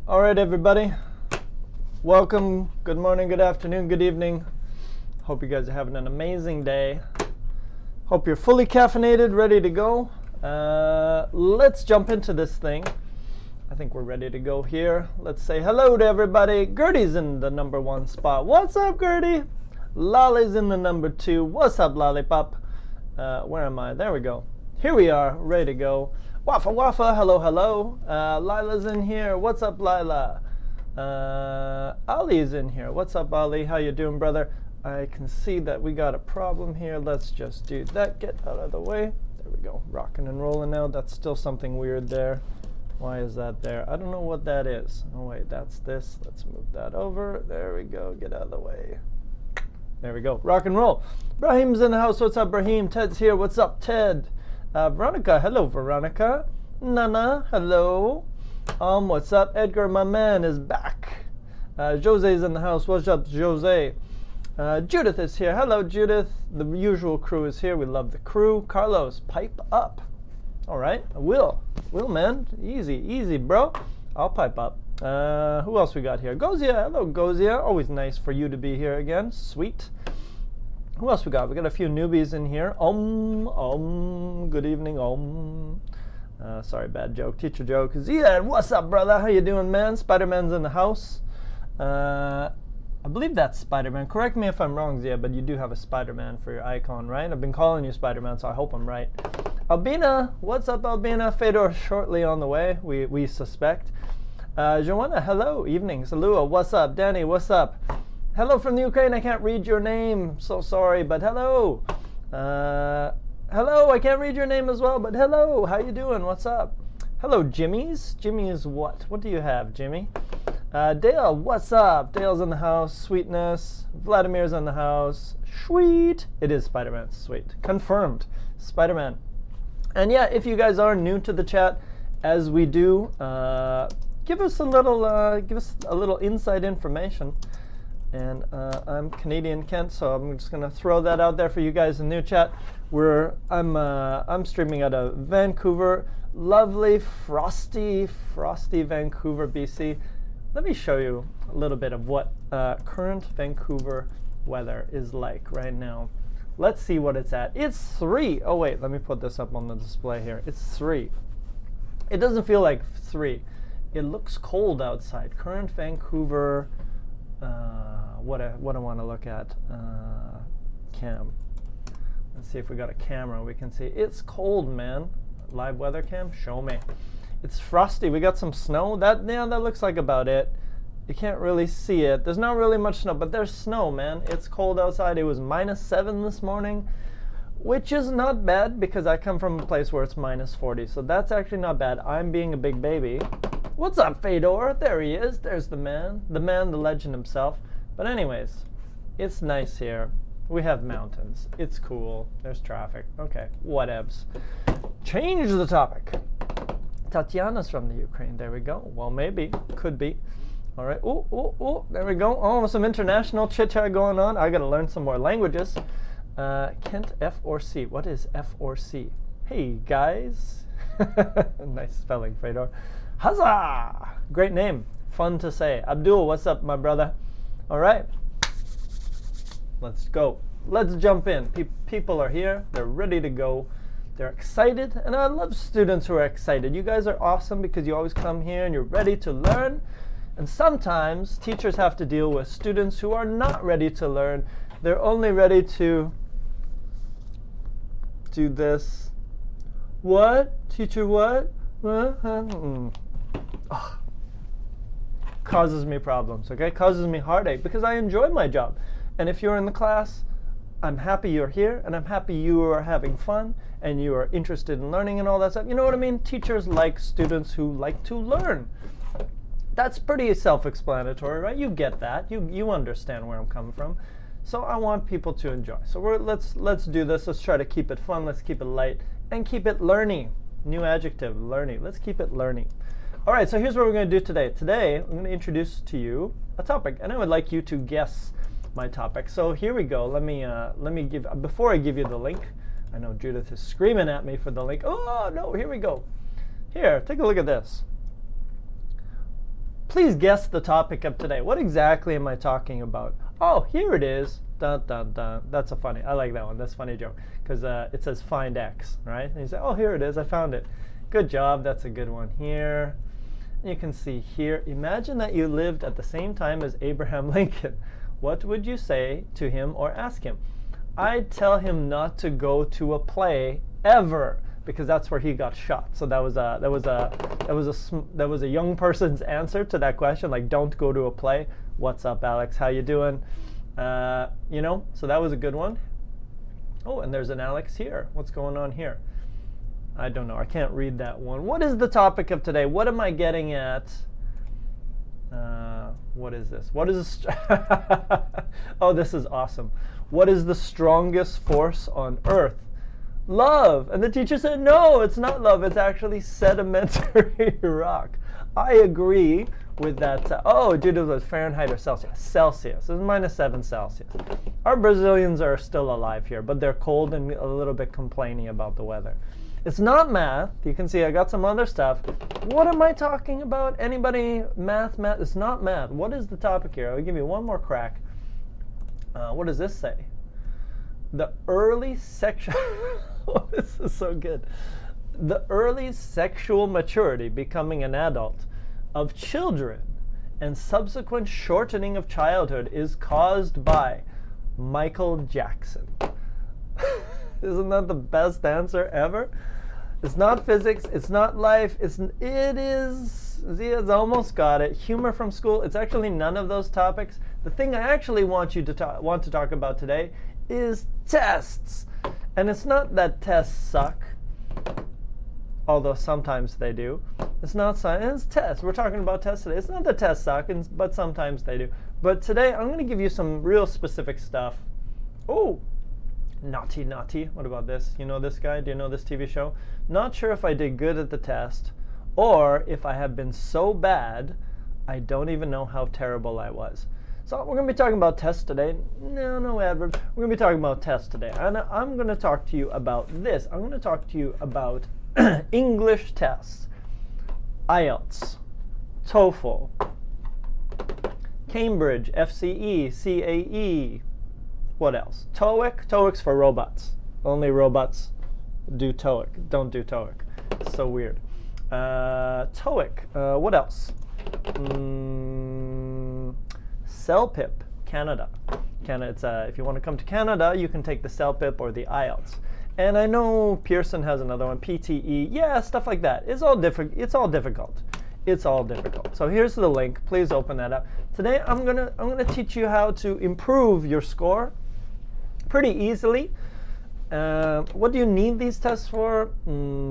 All right, everybody. Welcome. Good morning, good afternoon, good evening. Hope you guys are having an amazing day. Hope you're fully caffeinated, ready to go. Let's jump into this thing. I think we're ready to go here. Let's say hello to everybody. Gertie's in the number 1 spot. What's up, Gertie? Lolly's in the number 2. What's up, Lollipop? Where am I? There we go. Here we are, ready to go. Wafa Wafa, hello, hello. Lila's in here. What's up, Lila? Ali's in here. What's up, Ali? How you doing, brother? I can see that we got a problem here. Let's just do that. Get out of the way. There we go. Rocking and rolling now. That's still something weird there. Why is that there? I don't know what that is. Oh, wait, that's this. Let's move that over. There we go. Get out of the way. There we go. Rock and roll. Brahim's in the house. What's up, Brahim? Ted's here. What's up, Ted? Veronica. Hello, Veronica. Nana. Hello. What's up? Edgar, my man, is back. Jose's in the house. What's up, Jose? Judith is here. Hello, Judith. The usual crew is here. We love the crew. Carlos, pipe up. All right. Will, man. Easy, bro. I'll pipe up. Who else we got here? Gozia. Hello, Gozia. Always nice for you to be here again. Sweet. Who else we got? We got a few newbies in here. Good evening. Sorry, bad joke. Teacher joke. Ziad, what's up, brother? How you doing, man? Spider-Man's in the house. I believe that's Spider-Man. Correct me if I'm wrong, Zia, but you do have a Spider-Man for your icon, right? I've been calling you Spider-Man, so I hope I'm right. Albina, what's up, Albina? Fedor shortly on the way, we suspect. Joanna, hello. Evening. Salua, what's up? Danny, what's up? Hello from the Ukraine. I can't read your name. So sorry, but hello. Hello, I can't read your name as well, but hello. How you doing? What's up? Hello, Jimmy's. Jimmy's what? What do you have, Jimmy? Dale, what's up? Dale's in the house. Sweetness. Vladimir's in the house. Sweet. It is Spider-Man. Sweet. Confirmed. Spider-Man. And yeah, if you guys are new to the chat, as we do, give us a little inside information. And I'm Canadian Kent, so I'm just gonna throw that out there for you guys in the new chat. I'm streaming out of Vancouver, lovely frosty Vancouver, BC. Let me show you a little bit of what current Vancouver weather is like right now. Let's see what it's at. It's 3. Oh wait, let me put this up on the display here. It's 3. It doesn't feel like 3. It looks cold outside. Current Vancouver. What I want to look at. Cam. Let's see if we got a camera we can see. It's cold, man. Live weather cam, show me. It's frosty. We got some snow. That looks like about it. You can't really see it. There's not really much snow, but there's snow, man. It's cold outside. It was -7 this morning, which is not bad because I come from a place where it's -40. So that's actually not bad. I'm being a big baby. What's up, Fedor? There he is. There's the man, the legend himself. But anyways, it's nice here. We have mountains. It's cool. There's traffic. Okay, whatevs. Change the topic. Tatiana's from the Ukraine. There we go. Well, maybe. Could be. All right. Oh, there we go. Oh, some international chit-chat going on. I got to learn some more languages. Kent, F or C. What is F or C? Hey, guys. Nice spelling, Fedor. Huzzah! Great name. Fun to say. Abdul, what's up, my brother? All right. Let's go. Let's jump in. People are here. They're ready to go. They're excited. And I love students who are excited. You guys are awesome because you always come here and you're ready to learn. And sometimes teachers have to deal with students who are not ready to learn. They're only ready to do this. What? Teacher, what? Causes me problems, okay? Causes me heartache because I enjoy my job. And if you're in the class, I'm happy you're here and I'm happy you are having fun and you are interested in learning and all that stuff. You know what I mean? Teachers like students who like to learn. That's pretty self-explanatory, right? You get that. You understand where I'm coming from. So I want people to enjoy. So let's do this. Let's try to keep it fun. Let's keep it light and keep it learning. New adjective, learning. Let's keep it learning. All right, so here's what we're going to do today. Today, I'm going to introduce to you a topic, and I would like you to guess my topic. So here we go. Let me give, before I give you the link, I know Judith is screaming at me for the link. Oh, no, here we go. Here, take a look at this. Please guess the topic of today. What exactly am I talking about? Oh, here it is. Dun, dun, dun. That's I like that one. That's a funny joke. Because it says find X, right? And you say, oh, here it is. I found it. Good job. That's a good one here. You can see here, imagine that you lived at the same time as Abraham Lincoln. What would you say to him or ask him? I'd tell him not to go to a play ever, because that's where he got shot. So that was a young person's answer to that question, like don't go to a play. What's up, Alex? How you doing? You know, so that was a good one. Oh, and there's an Alex here. What's going on here? I don't know. I can't read that one. What is the topic of today? What am I getting at? What is this? What is oh, this is awesome. What is the strongest force on Earth? Love. And the teacher said, no, it's not love. It's actually sedimentary rock. I agree with that. Oh, due to the Fahrenheit or Celsius? Celsius. It's -7 Celsius. Our Brazilians are still alive here, but they're cold and a little bit complaining about the weather. It's not math. You can see I got some other stuff. What am I talking about? Anybody? Math? It's not math. What is the topic here? I'll give you one more crack. What does this say? The early sexual... Oh, this is so good. The early sexual maturity, becoming an adult, of children and subsequent shortening of childhood is caused by Michael Jackson. Isn't that the best answer ever? It's not physics. It's not life. It is. Zia's almost got it. Humor from school. It's actually none of those topics. The thing I actually want to talk about today is tests. And it's not that tests suck, although sometimes they do. It's not science. It's tests. We're talking about tests today. It's not that tests suck, but sometimes they do. But today I'm going to give you some real specific stuff. Oh. Naughty, naughty. What about this? You know this guy? Do you know this TV show? Not sure if I did good at the test or if I have been so bad I don't even know how terrible I was. So we're going to be talking about tests today. No adverbs. We're going to be talking about tests today. And I'm going to talk to you about this. I'm going to talk to you about English tests. IELTS, TOEFL, Cambridge, FCE, CAE. What else? TOEIC. TOEIC's for robots. Only robots do TOEIC. Don't do TOEIC. It's so weird. TOEIC. What else? CELPIP, Canada. It's if you want to come to Canada, you can take the CELPIP or the IELTS. And I know Pearson has another one, PTE. Yeah, stuff like that. It's all different. It's all difficult. It's all difficult. So here's the link. Please open that up. Today I'm gonna teach you how to improve your score pretty easily. What do you need these tests for?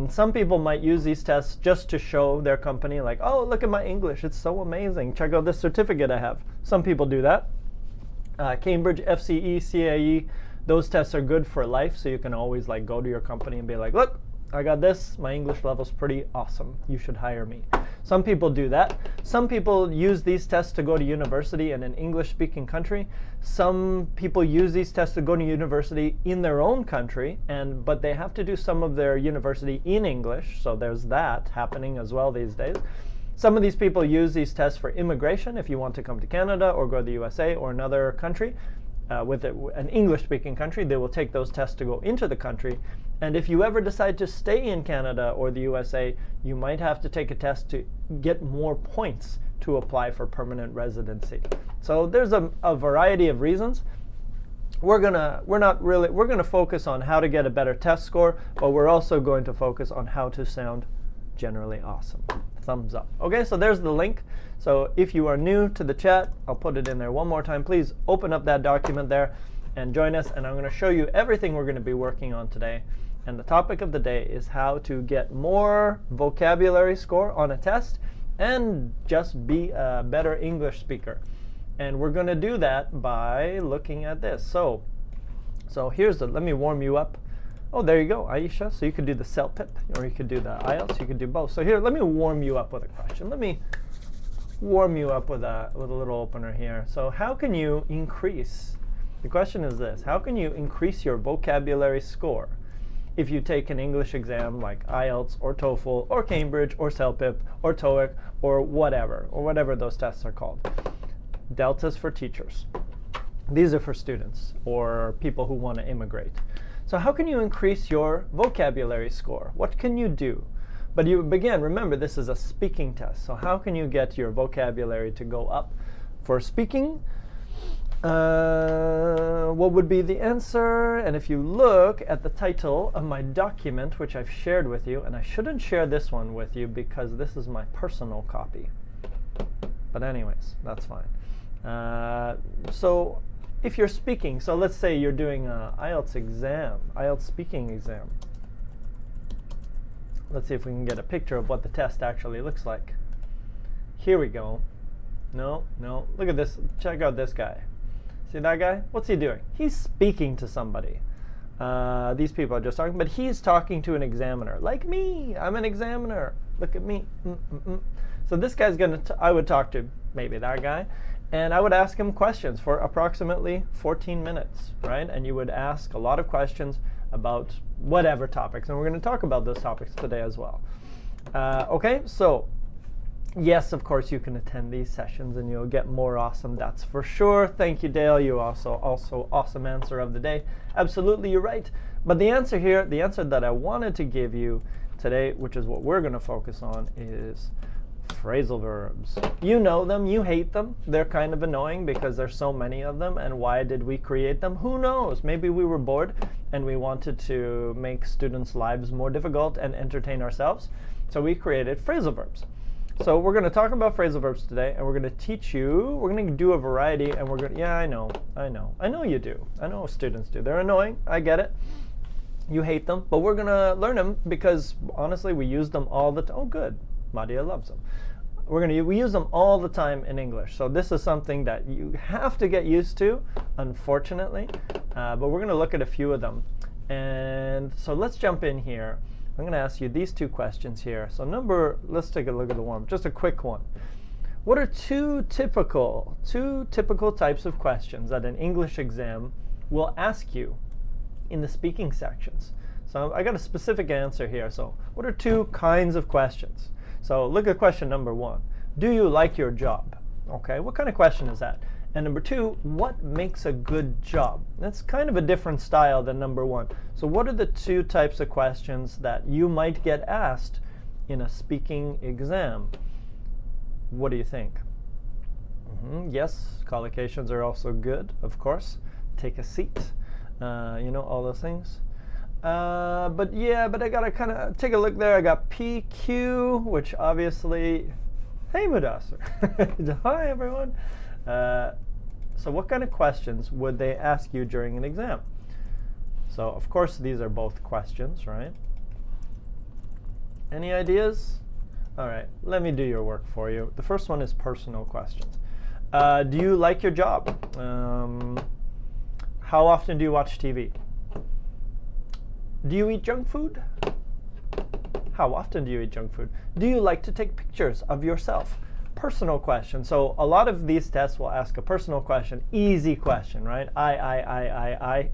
Some people might use these tests just to show their company, like, oh, look at my English. It's so amazing. Check out this certificate I have. Some people do that. Cambridge, FCE, CAE, those tests are good for life. So you can always like go to your company and be like, look, I got this. My English level's pretty awesome. You should hire me. Some people do that. Some people use these tests to go to university in an English-speaking country. Some people use these tests to go to university in their own country, but they have to do some of their university in English. So there's that happening as well these days. Some of these people use these tests for immigration if you want to come to Canada or go to the USA or another country. With an English-speaking country, they will take those tests to go into the country. And if you ever decide to stay in Canada or the USA, you might have to take a test to get more points to apply for permanent residency. So there's a variety of reasons. We're gonna focus on how to get a better test score, but we're also going to focus on how to sound generally awesome. Thumbs up. Okay, so there's the link. So if you are new to the chat, I'll put it in there one more time. Please open up that document there and join us. And I'm going to show you everything we're going to be working on today. And the topic of the day is how to get more vocabulary score on a test and just be a better English speaker. And we're going to do that by looking at this. So let me warm you up. Oh, there you go, Aisha. So you could do the CELPIP, or you could do the IELTS. You could do both. So here, let me warm you up with a question. Let me warm you up with a little opener here. So how can you increase? The question is this: how can you increase your vocabulary score if you take an English exam like IELTS or TOEFL or Cambridge or CELPIP or TOEIC or whatever those tests are called. Delta's for teachers. These are for students or people who want to immigrate. So how can you increase your vocabulary score? What can you do? But remember, this is a speaking test. So how can you get your vocabulary to go up? For speaking, what would be the answer? And if you look at the title of my document, which I've shared with you, and I shouldn't share this one with you because this is my personal copy. But anyways, that's fine. So if you're speaking, so let's say you're doing an IELTS exam, IELTS speaking exam. Let's see if we can get a picture of what the test actually looks like. Here we go. No, look at this. Check out this guy. See that guy? What's he doing? He's speaking to somebody. These people are just talking, but he's talking to an examiner. Like me, I'm an examiner. Look at me. So this guy's I would talk to maybe that guy, and I would ask him questions for approximately 14 minutes, right? And you would ask a lot of questions about whatever topics, and we're going to talk about those topics today as well. Okay, so yes, of course, you can attend these sessions and you'll get more awesome, that's for sure. Thank you, Dale. You also awesome answer of the day. Absolutely, you're right. But the answer here, the answer that I wanted to give you today, which is what we're going to focus on, is phrasal verbs. You know them, you hate them. They're kind of annoying because there's so many of them. And why did we create them? Who knows? Maybe we were bored and we wanted to make students' lives more difficult and entertain ourselves. So we created phrasal verbs. So we're going to talk about phrasal verbs today, and we're going to teach you, we're going to do a variety, and we're going to, yeah, I know you do. I know students do. They're annoying. I get it. You hate them, but we're going to learn them because, honestly, we use them all the time. Oh, good. Madia loves them. We use them all the time in English. So this is something that you have to get used to, unfortunately. But we're going to look at a few of them. And so let's jump in here. I'm going to ask you these two questions here. So let's take a look at the one. Just a quick one. What are two typical types of questions that an English exam will ask you in the speaking sections? So I got a specific answer here. So what are two kinds of questions? So look at question number one. Do you like your job? Okay, what kind of question is that? And number two, what makes a good job? That's kind of a different style than number one. So what are the two types of questions that you might get asked in a speaking exam? What do you think? Yes, collocations are also good, of course. Take a seat, all those things. But I gotta kind of take a look there. I got PQ, which obviously, hey Mudassar. Hi everyone. So what kind of questions would they ask you during an exam? So of course these are both questions, right? Any ideas? All right, let me do your work for you. The first one is personal questions. Do you like your job? How often do you watch TV? Do you eat junk food? How often do you eat junk food? Do you like to take pictures of yourself? Personal question. So a lot of these tests will ask a personal question, easy question, right? I,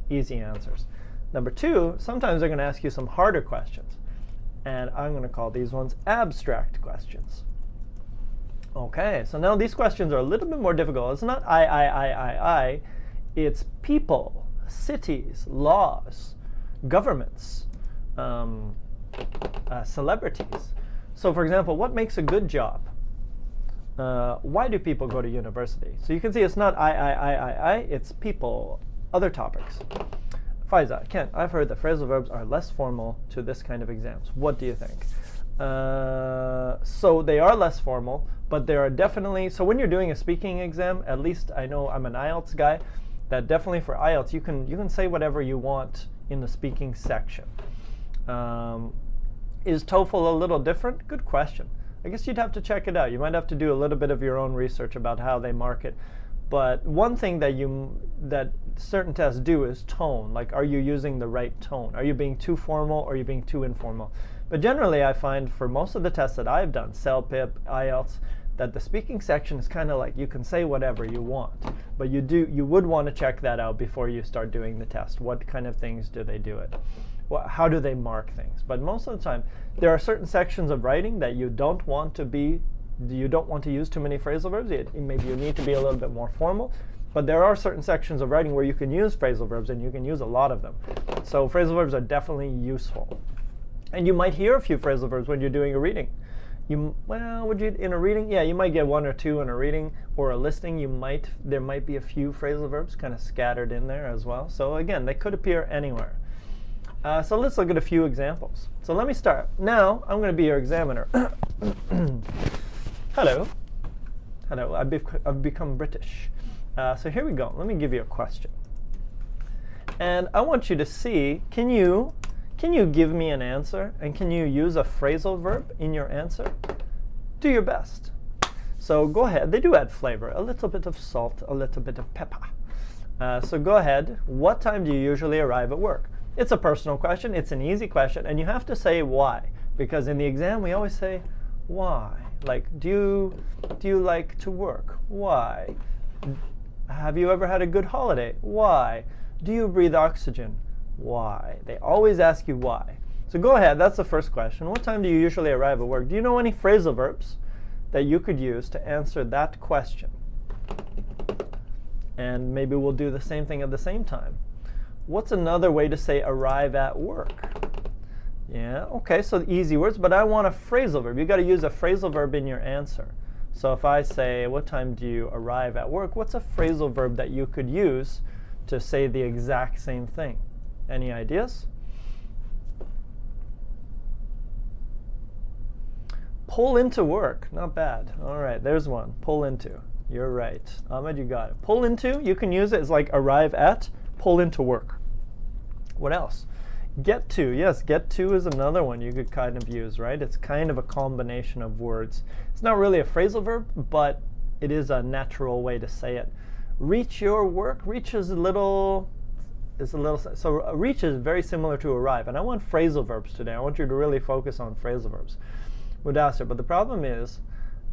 easy answers. Number two, sometimes they're going to ask you some harder questions. And I'm going to call these ones abstract questions. Okay, so now these questions are a little bit more difficult. It's not I. It's people, cities, laws, governments, celebrities. So for example, what makes a good job? Why do people go to university? So you can see it's not I, it's people, other topics. Faiza, Ken, I've heard that phrasal verbs are less formal to this kind of exams. What do you think? So they are less formal, but there are definitely, so when you're doing a speaking exam, at least I know I'm an IELTS guy, that definitely for IELTS, you can say whatever you want in the speaking section. Is TOEFL a little different? Good question. I guess you'd have to check it out. You might have to do a little bit of your own research about how they mark it. But one thing that certain tests do is tone. Like, are you using the right tone? Are you being too formal or are you being too informal? But generally, I find for most of the tests that I've done, CELPIP, IELTS, that the speaking section is kind of like you can say whatever you want. But you would want to check that out before you start doing the test. What kind of things do they do it? how do they mark things? But most of the time, there are certain sections of writing that you don't want to use too many phrasal verbs. Maybe you need to be a little bit more formal. But there are certain sections of writing where you can use phrasal verbs, and you can use a lot of them. So phrasal verbs are definitely useful. And you might hear a few phrasal verbs when you're doing a reading. Would you in a reading? Yeah, you might get one or two in a reading or a listing. There might be a few phrasal verbs kind of scattered in there as well. So again, they could appear anywhere. So let's look at a few examples. So let me start. Now I'm going to be your examiner. Hello. Hello. I've become British. So here we go. Let me give you a question. And I want you to see, can you give me an answer? And can you use a phrasal verb in your answer? Do your best. So go ahead. They do add flavor. A little bit of salt, a little bit of pepper. So go ahead. What time do you usually arrive at work? It's a personal question. It's an easy question. And you have to say why. Because in the exam, we always say, why? Like, do you like to work? Why? Have you ever had a good holiday? Why? Do you breathe oxygen? Why? They always ask you why. So go ahead. That's the first question. What time do you usually arrive at work? Do you know any phrasal verbs that you could use to answer that question? And maybe we'll do the same thing at the same time. What's another way to say arrive at work? Yeah, okay, so easy words, but I want a phrasal verb. You've got to use a phrasal verb in your answer. So if I say, what time do you arrive at work? What's a phrasal verb that you could use to say the exact same thing? Any ideas? Pull into work. Not bad. All right, there's one. Pull into. You're right. Ahmed, you got it. Pull into, you can use it as like arrive at, pull into work. What else? Get to. Yes, get to is another one you could kind of use, right? It's kind of a combination of words. It's not really a phrasal verb, but it is a natural way to say it. Reach your work. Reach is a little, so reach is very similar to arrive. And I want phrasal verbs today. I want you to really focus on phrasal verbs. Would answer, but the problem is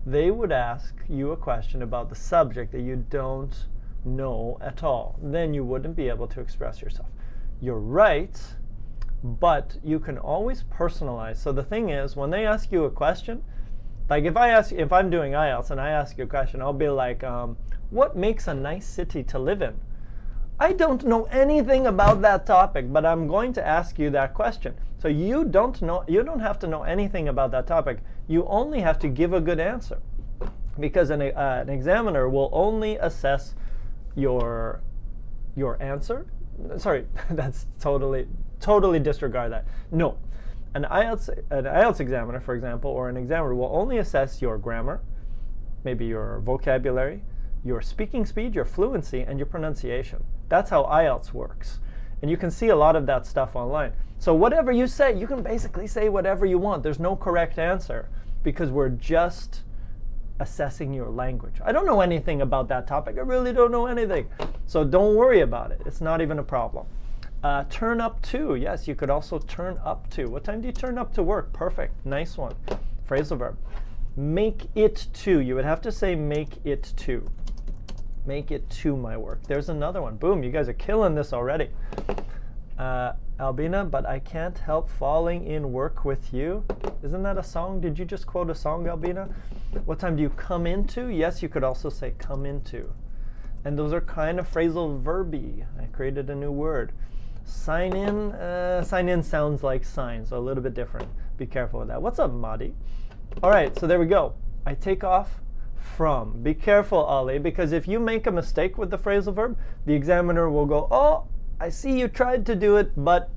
they would ask you a question about the subject that you don't know at all. Then you wouldn't be able to express yourself. You're right, but you can always personalize. So the thing is, when they ask you a question, like if I'm doing IELTS and I ask you a question, I'll be like, what makes a nice city to live in? I don't know anything about that topic, but I'm going to ask you that question. So you don't have to know anything about that topic. You only have to give a good answer, because an examiner will only assess your answer. Sorry, that's totally disregard that. No, an IELTS examiner, for example, or an examiner will only assess your grammar, maybe your vocabulary, your speaking speed, your fluency, and your pronunciation. That's how IELTS works. And you can see a lot of that stuff online. So whatever you say, you can basically say whatever you want. There's no correct answer, because we're just assessing your language. I don't know anything about that topic. I really don't know anything. So don't worry about it. It's not even a problem. Turn up to. Yes, you could also turn up to. What time do you turn up to work? Perfect. Nice one. Phrasal verb. Make it to. You would have to say make it to. Make it to my work. There's another one. Boom, you guys are killing this already. Albina, but I can't help falling in work with you. Isn't that a song? Did you just quote a song, Albina? What time do you come into? Yes, you could also say come into. And those are kind of phrasal verby. I created a new word. Sign in. Sign in sounds like sign, so a little bit different. Be careful with that. What's up, Madi? All right, so there we go. I take off from. Be careful, Ali, because if you make a mistake with the phrasal verb, the examiner will go, oh, I see you tried to do it, but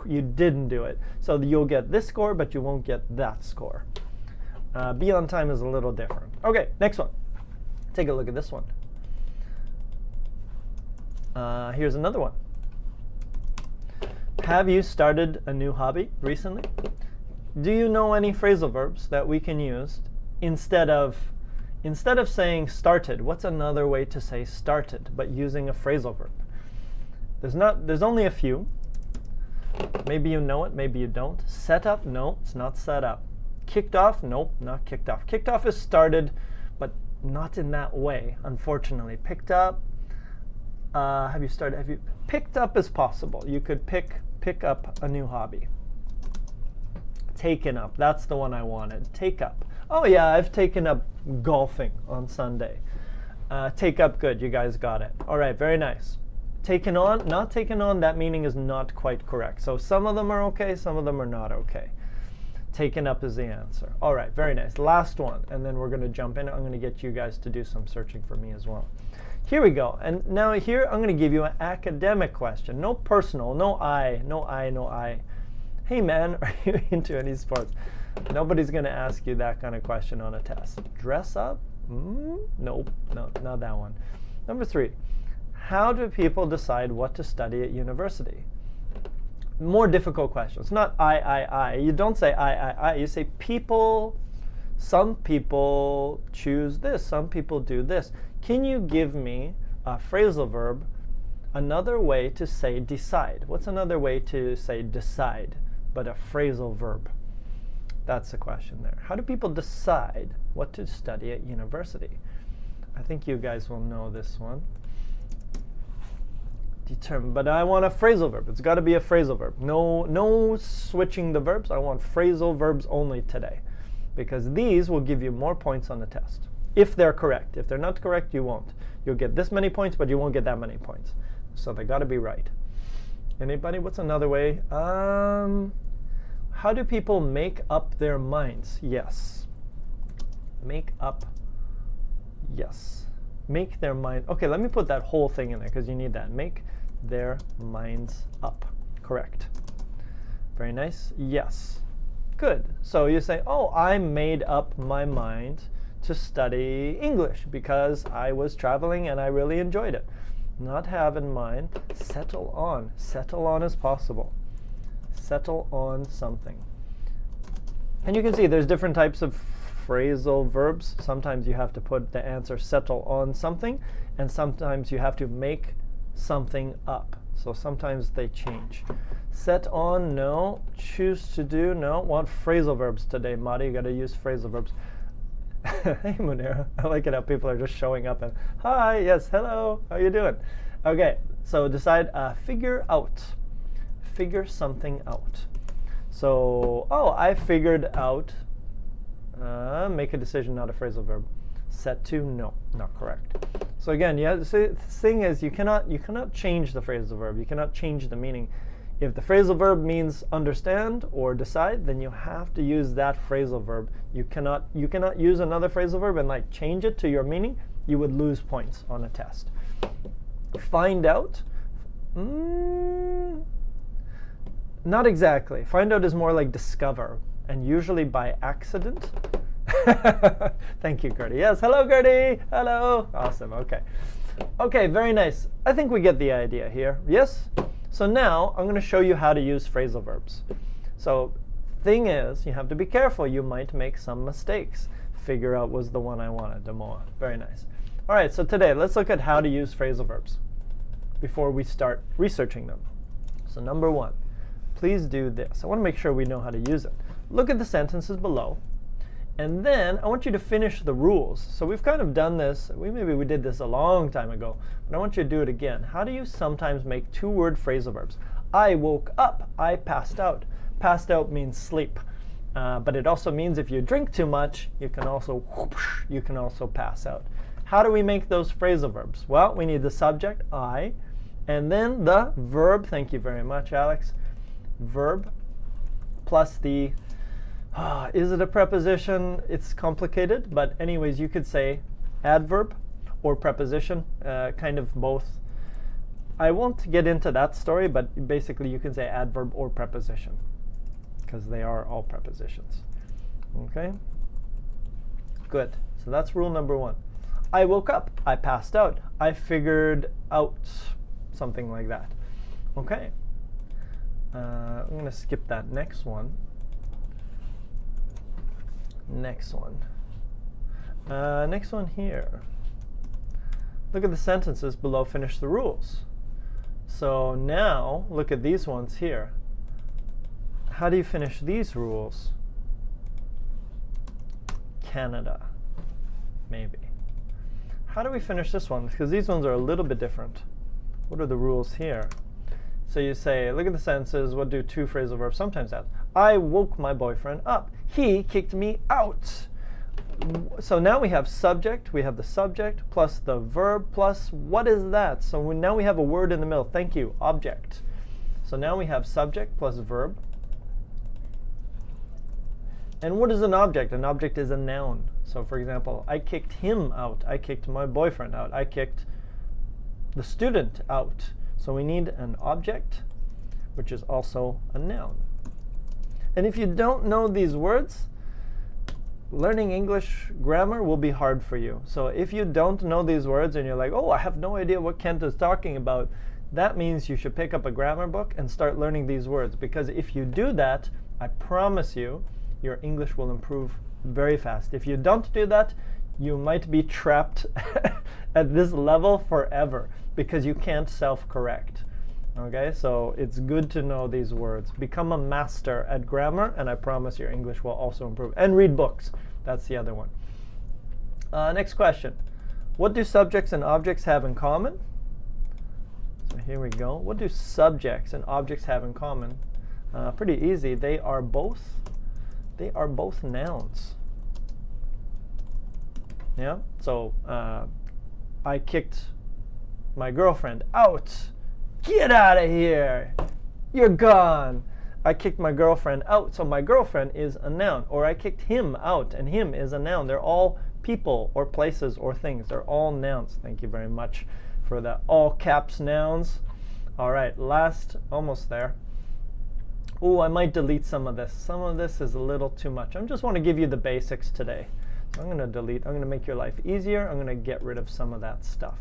you didn't do it. So you'll get this score, but you won't get that score. Be on time is a little different. Okay, next one. Take a look at this one. Here's another one. Have you started a new hobby recently? Do you know any phrasal verbs that we can use instead of saying started? What's another way to say started, but using a phrasal verb? There's only a few. Maybe you know it, maybe you don't. Set up? No, it's not set up. Kicked off? Nope, not kicked off. Kicked off is started, but not in that way, unfortunately. Picked up. Have you picked up is possible. You could pick pick up a new hobby. Taken up, that's the one I wanted. Take up. Oh yeah, I've taken up golfing on Sunday. Take up, good, you guys got it. All right, very nice. Taken on, not taken on, that meaning is not quite correct. So some of them are okay, some of them are not okay. Taken up is the answer. All right, very nice. Last one, and then we're going to jump in. I'm going to get you guys to do some searching for me as well. Here we go. And now here I'm going to give you an academic question. No personal, no I. Hey man, are you into any sports? Nobody's going to ask you that kind of question on a test. Dress up? Nope, no, not that one. Number 3, how do people decide what to study at university? More difficult questions. Not I. You don't say I. You say people. Some people choose this. Some people do this. Can you give me a phrasal verb, another way to say decide? What's another way to say decide, but a phrasal verb? That's the question there. How do people decide what to study at university? I think you guys will know this one. Determine, but I want a phrasal verb. It's got to be a phrasal verb. No switching the verbs. I want phrasal verbs only today, because these will give you more points on the test if they're correct. If they're not correct, you won't. You'll get this many points, but you won't get that many points. So they got to be right. Anybody? What's another way? How do people make up their minds? Yes. Make up. Yes. Make their mind. Okay, let me put that whole thing in there because you need that. Make their minds up. Correct. Very nice. Yes. Good. So you say, oh, I made up my mind to study English because I was traveling and I really enjoyed it. Not have in mind, settle on. Settle on as possible. Settle on something. And you can see there's different types of phrasal verbs. Sometimes you have to put the answer settle on something, and sometimes you have to make something up. So sometimes they change. Set on, no. Choose to do, no. Want phrasal verbs today, Madi. You got to use phrasal verbs. Hey, Munira. I like it how people are just showing up and, hi, yes, hello, how you doing? Okay, so decide, figure out. Figure something out. So, oh, I figured out, make a decision, not a phrasal verb. Set to, no, not correct. So again, yeah, the thing is you cannot change the phrasal verb. You cannot change the meaning. If the phrasal verb means understand or decide, then you have to use that phrasal verb. You cannot use another phrasal verb and like change it to your meaning. You would lose points on a test. Find out. Not exactly. Find out is more like discover, and usually by accident. Thank you, Gertie. Yes, hello, Gertie. Hello. Awesome. Okay. Okay, very nice. I think we get the idea here. Yes? So now I'm going to show you how to use phrasal verbs. So thing is, you have to be careful. You might make some mistakes. Figure out was the one I wanted, Demoa. Very nice. All right, so today let's look at how to use phrasal verbs before we start researching them. So number 1, please do this. I want to make sure we know how to use it. Look at the sentences below. And then I want you to finish the rules. So we've kind of done this. Maybe we did this a long time ago, but I want you to do it again. How do you sometimes make 2-word phrasal verbs? I woke up. I passed out. Passed out means sleep. But it also means if you drink too much, you can also pass out. How do we make those phrasal verbs? Well, we need the subject, I, and then the verb. Thank you very much, Alex. Verb plus the is it a preposition? It's complicated, but anyways, you could say adverb or preposition, kind of both. I won't get into that story, but basically you can say adverb or preposition because they are all prepositions. Okay? Good. So that's rule number 1. I woke up. I passed out. I figured out. Something like that. Okay. I'm going to skip that next one. Next one. Next one here. Look at the sentences below, finish the rules. So now, look at these ones here. How do you finish these rules? Canada, maybe. How do we finish this one? Because these ones are a little bit different. What are the rules here? So you say, look at the sentences. What do two phrasal verbs sometimes have? I woke my boyfriend up. He kicked me out. So now we have subject. We have the subject plus the verb plus what is that? So now we have a word in the middle. Thank you, object. So now we have subject plus verb. And what is an object? An object is a noun. So for example, I kicked him out. I kicked my boyfriend out. I kicked the student out. So we need an object, which is also a noun. And if you don't know these words, learning English grammar will be hard for you. So if you don't know these words and you're like, oh, I have no idea what Kent is talking about, that means you should pick up a grammar book and start learning these words. Because if you do that, I promise you, your English will improve very fast. If you don't do that, you might be trapped at this level forever because you can't self-correct. Okay, so it's good to know these words. Become a master at grammar, and I promise your English will also improve. And read books. That's the other one. Next question. What do subjects and objects have in common? So here we go. What do subjects and objects have in common? Pretty easy. They are both nouns. Yeah. So I kicked my girlfriend out. Get out of here! You're gone! I kicked my girlfriend out, so my girlfriend is a noun. Or I kicked him out, and him is a noun. They're all people or places or things. They're all nouns. Thank you very much for the all caps nouns. All right, last, almost there. Oh, I might delete some of this. Some of this is a little too much. I just want to give you the basics today. So I'm going to delete. I'm going to make your life easier. I'm going to get rid of some of that stuff.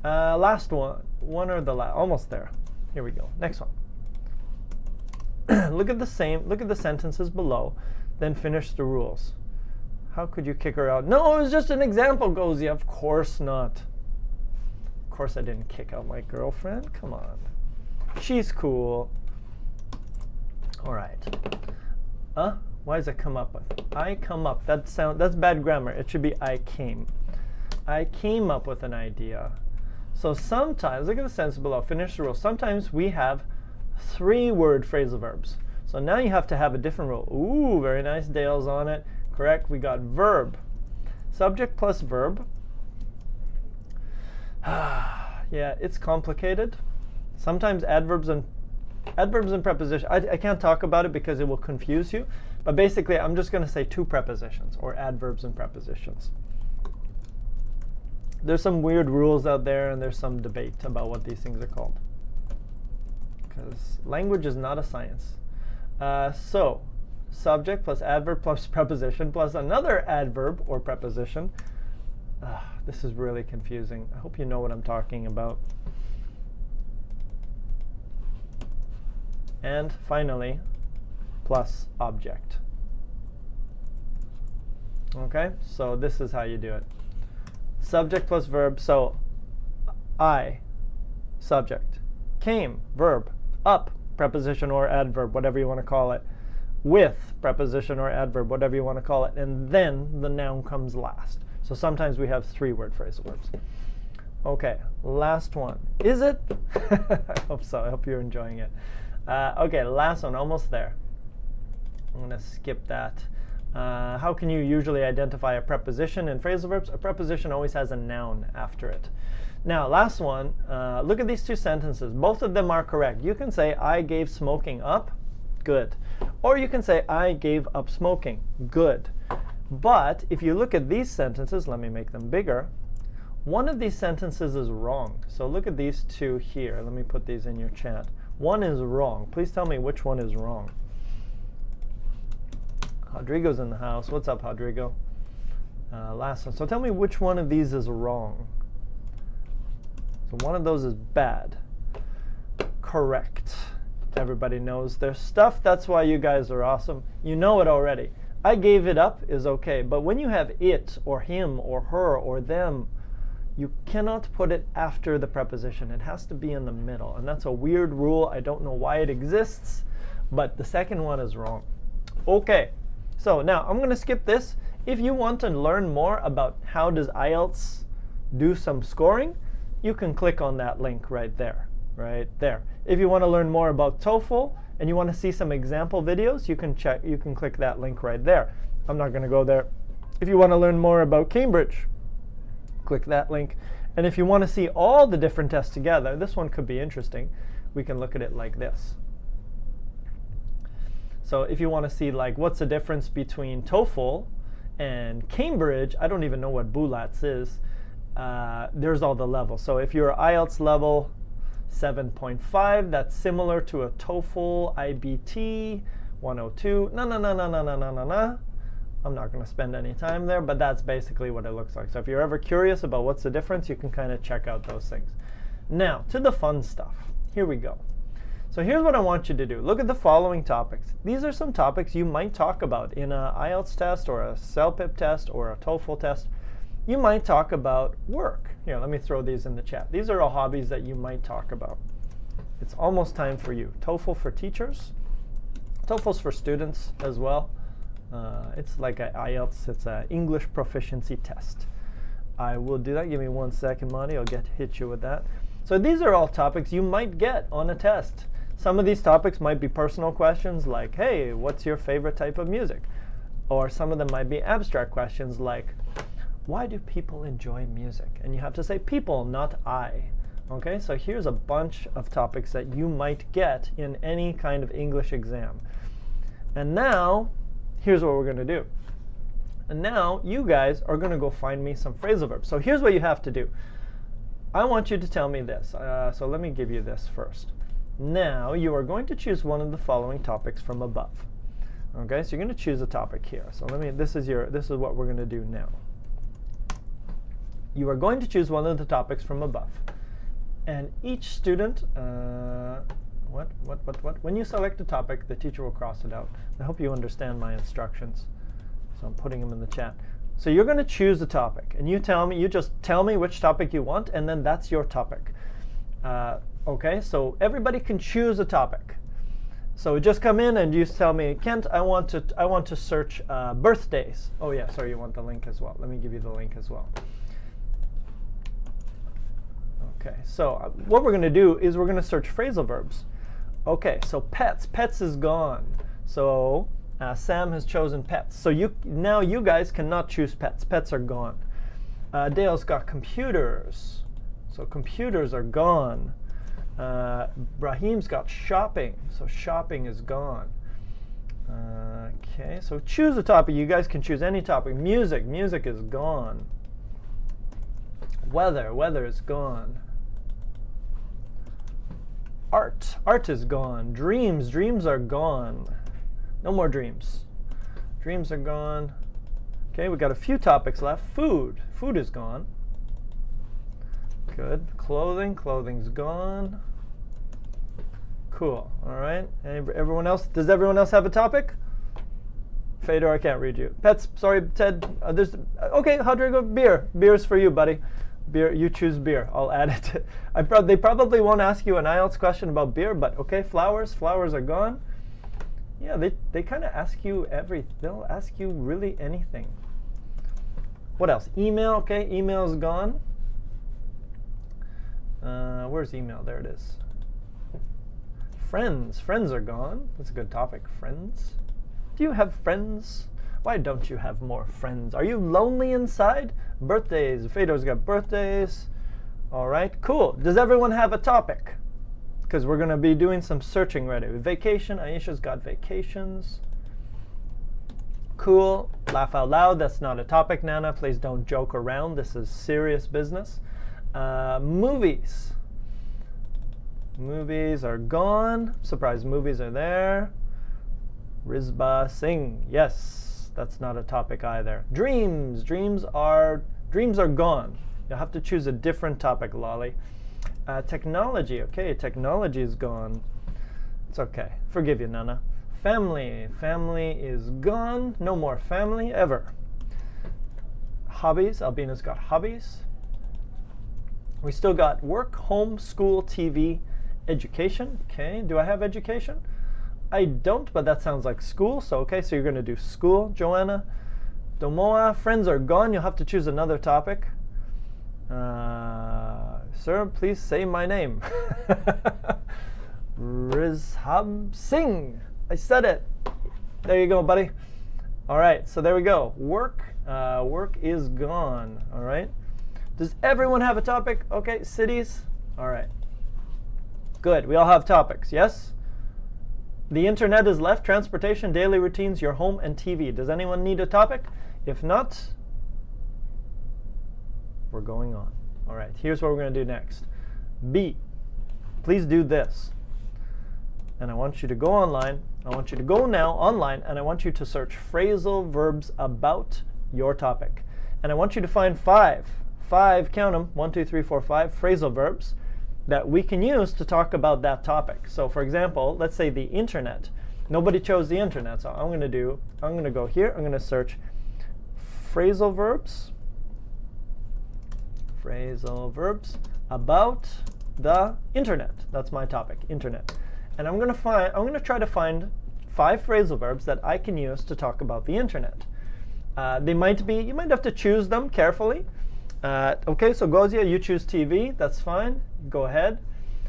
Last one or the last, almost there. Here we go. Next one. Look at the sentences below, then finish the rules. How could you kick her out? No, it was just an example, Gozi. Of course not. Of course I didn't kick out my girlfriend. Come on. She's cool. All right. Why does it come up with? I come up. That's bad grammar. It should be I came. I came up with an idea. So sometimes, look at the sentence below, finish the rule. Sometimes we have 3-word phrasal verbs. So now you have to have a different rule. Ooh, very nice. Dale's on it. Correct. We got verb. Subject plus verb. Yeah, it's complicated. Sometimes adverbs and prepositions. I can't talk about it because it will confuse you. But basically, I'm just going to say 2 prepositions, or adverbs and prepositions. There's some weird rules out there, and there's some debate about what these things are called. Because language is not a science. So, subject plus adverb plus preposition plus another adverb or preposition. This is really confusing. I hope you know what I'm talking about. And finally, plus object. Okay, so this is how you do it. Subject plus verb, so I, subject, came, verb, up, preposition or adverb, whatever you want to call it, with, preposition or adverb, whatever you want to call it, and then the noun comes last. So sometimes we have 3-word phrasal verbs. Okay, last one. Is it? I hope so. I hope you're enjoying it. Okay, last one, almost there. I'm going to skip that. How can you usually identify a preposition in phrasal verbs? A preposition always has a noun after it. Now, last one, look at these 2 sentences. Both of them are correct. You can say, I gave smoking up. Good. Or you can say, I gave up smoking. Good. But if you look at these sentences, let me make them bigger. One of these sentences is wrong. So look at these 2 here. Let me put these in your chat. One is wrong. Please tell me which one is wrong. Rodrigo's in the house. What's up, Rodrigo? Last one. So tell me which one of these is wrong. So one of those is bad. Correct. Everybody knows their stuff. That's why you guys are awesome. You know it already. I gave it up is okay. But when you have it or him or her or them, you cannot put it after the preposition. It has to be in the middle. And that's a weird rule. I don't know why it exists. But the second one is wrong. Okay. So now I'm going to skip this. If you want to learn more about how does IELTS do some scoring, you can click on that link right there. right there. If you want to learn more about TOEFL and you want to see some example videos, you can click that link right there. I'm not going to go there. If you want to learn more about Cambridge, click that link. And if you want to see all the different tests together, this one could be interesting. We can look at it like this. So if you want to see like what's the difference between TOEFL and Cambridge, I don't even know what BULATS is. There's all the levels. So if you're IELTS level 7.5, that's similar to a TOEFL IBT 102. No. I'm not going to spend any time there, but that's basically what it looks like. So if you're ever curious about what's the difference, you can kind of check out those things. Now, to the fun stuff. Here we go. So here's what I want you to do. Look at the following topics. These are some topics you might talk about in an IELTS test or a CELPIP test or a TOEFL test. You might talk about work. Here, let me throw these in the chat. These are all hobbies that you might talk about. It's almost time for you. TOEFL for teachers. TOEFL's for students as well. It's like an IELTS. It's an English proficiency test. I will do that. Give me 1 second, Monty. I'll hit you with that. So these are all topics you might get on a test. Some of these topics might be personal questions like, hey, what's your favorite type of music? Or some of them might be abstract questions like, why do people enjoy music? And you have to say people, not I. Okay, so here's a bunch of topics that you might get in any kind of English exam. And now, here's what we're going to do. And now, you guys are going to go find me some phrasal verbs. So here's what you have to do. I want you to tell me this. So let me give you this first. Now, you are going to choose one of the following topics from above. Okay, so you're going to choose a topic here. So this is what we're going to do now. You are going to choose one of the topics from above. And each student, when you select a topic, the teacher will cross it out. I hope you understand my instructions. So I'm putting them in the chat. So you're going to choose a topic, and you just tell me which topic you want, and then that's your topic. Okay, so everybody can choose a topic. So just come in and you tell me, Kent, I want to search birthdays. Oh yeah, sorry, you want the link as well. Let me give you the link as well. Okay, so what we're going to do is we're going to search phrasal verbs. Okay, so pets. Pets is gone. So Sam has chosen pets. So now you guys cannot choose pets. Pets are gone. Dale's got computers. So computers are gone. Brahim's got shopping. So shopping is gone. Okay, so choose a topic. You guys can choose any topic. Music. Music is gone. Weather. Weather is gone. Art. Art is gone. Dreams. Dreams are gone. No more dreams. Dreams are gone. Okay, we got a few topics left. Food. Food is gone. Good. Clothing. Clothing's gone. Cool. All right. Everyone else? Does everyone else have a topic? Fedor, I can't read you. Pets. Sorry, Ted. Okay, Rodrigo. Beer. Beer's for you, buddy. Beer. You choose beer. I'll add it. They probably won't ask you an IELTS question about beer, but okay. Flowers. Flowers are gone. Yeah, they kind of ask you they'll ask you really anything. What else? Email. Okay, email's gone. Where's email? There it is. Friends. Friends are gone. That's a good topic. Friends. Do you have friends? Why don't you have more friends? Are you lonely inside? Birthdays. Fedor's got birthdays. All right, cool. Does everyone have a topic? Because we're going to be doing some searching right away. Vacation. Aisha's got vacations. Cool. Laugh out loud. That's not a topic, Nana. Please don't joke around. This is serious business. Movies. Movies are gone. Surprise, movies are there. Rizba Singh. Yes, that's not a topic either. Dreams. Dreams are gone. You'll have to choose a different topic, Lolly. Technology. Okay, technology is gone. It's okay. Forgive you, Nana. Family. Family is gone. No more family ever. Hobbies. Albina's got hobbies. We still got work, home, school, TV, education. Okay, do I have education? I don't, but that sounds like school. So okay, so you're going to do school, Joanna. Domoa. Friends are gone. You'll have to choose another topic. Sir, please say my name. Rizhab Singh. I said it. There you go, buddy. All right, so there we go. Work is gone. All right. Does everyone have a topic? Okay, cities. All right. Good. We all have topics. Yes. The internet is left. Transportation, daily routines, your home, and TV. Does anyone need a topic? If not, we're going on. All right. Here's what we're going to do next. B. Please do this. And I want you to go online. I want you to go now online, and I want you to search phrasal verbs about your topic. And I want you to find five, count them, 1, 2, 3, 4, 5 phrasal verbs that we can use to talk about that topic. So for example, let's say the internet. Nobody chose the internet, so I'm going to go here. I'm going to search phrasal verbs about the internet. That's my topic, internet. And I'm going to try to find 5 phrasal verbs that I can use to talk about the internet. You might have to choose them carefully. Okay, so Gozia, you choose TV. That's fine. Go ahead.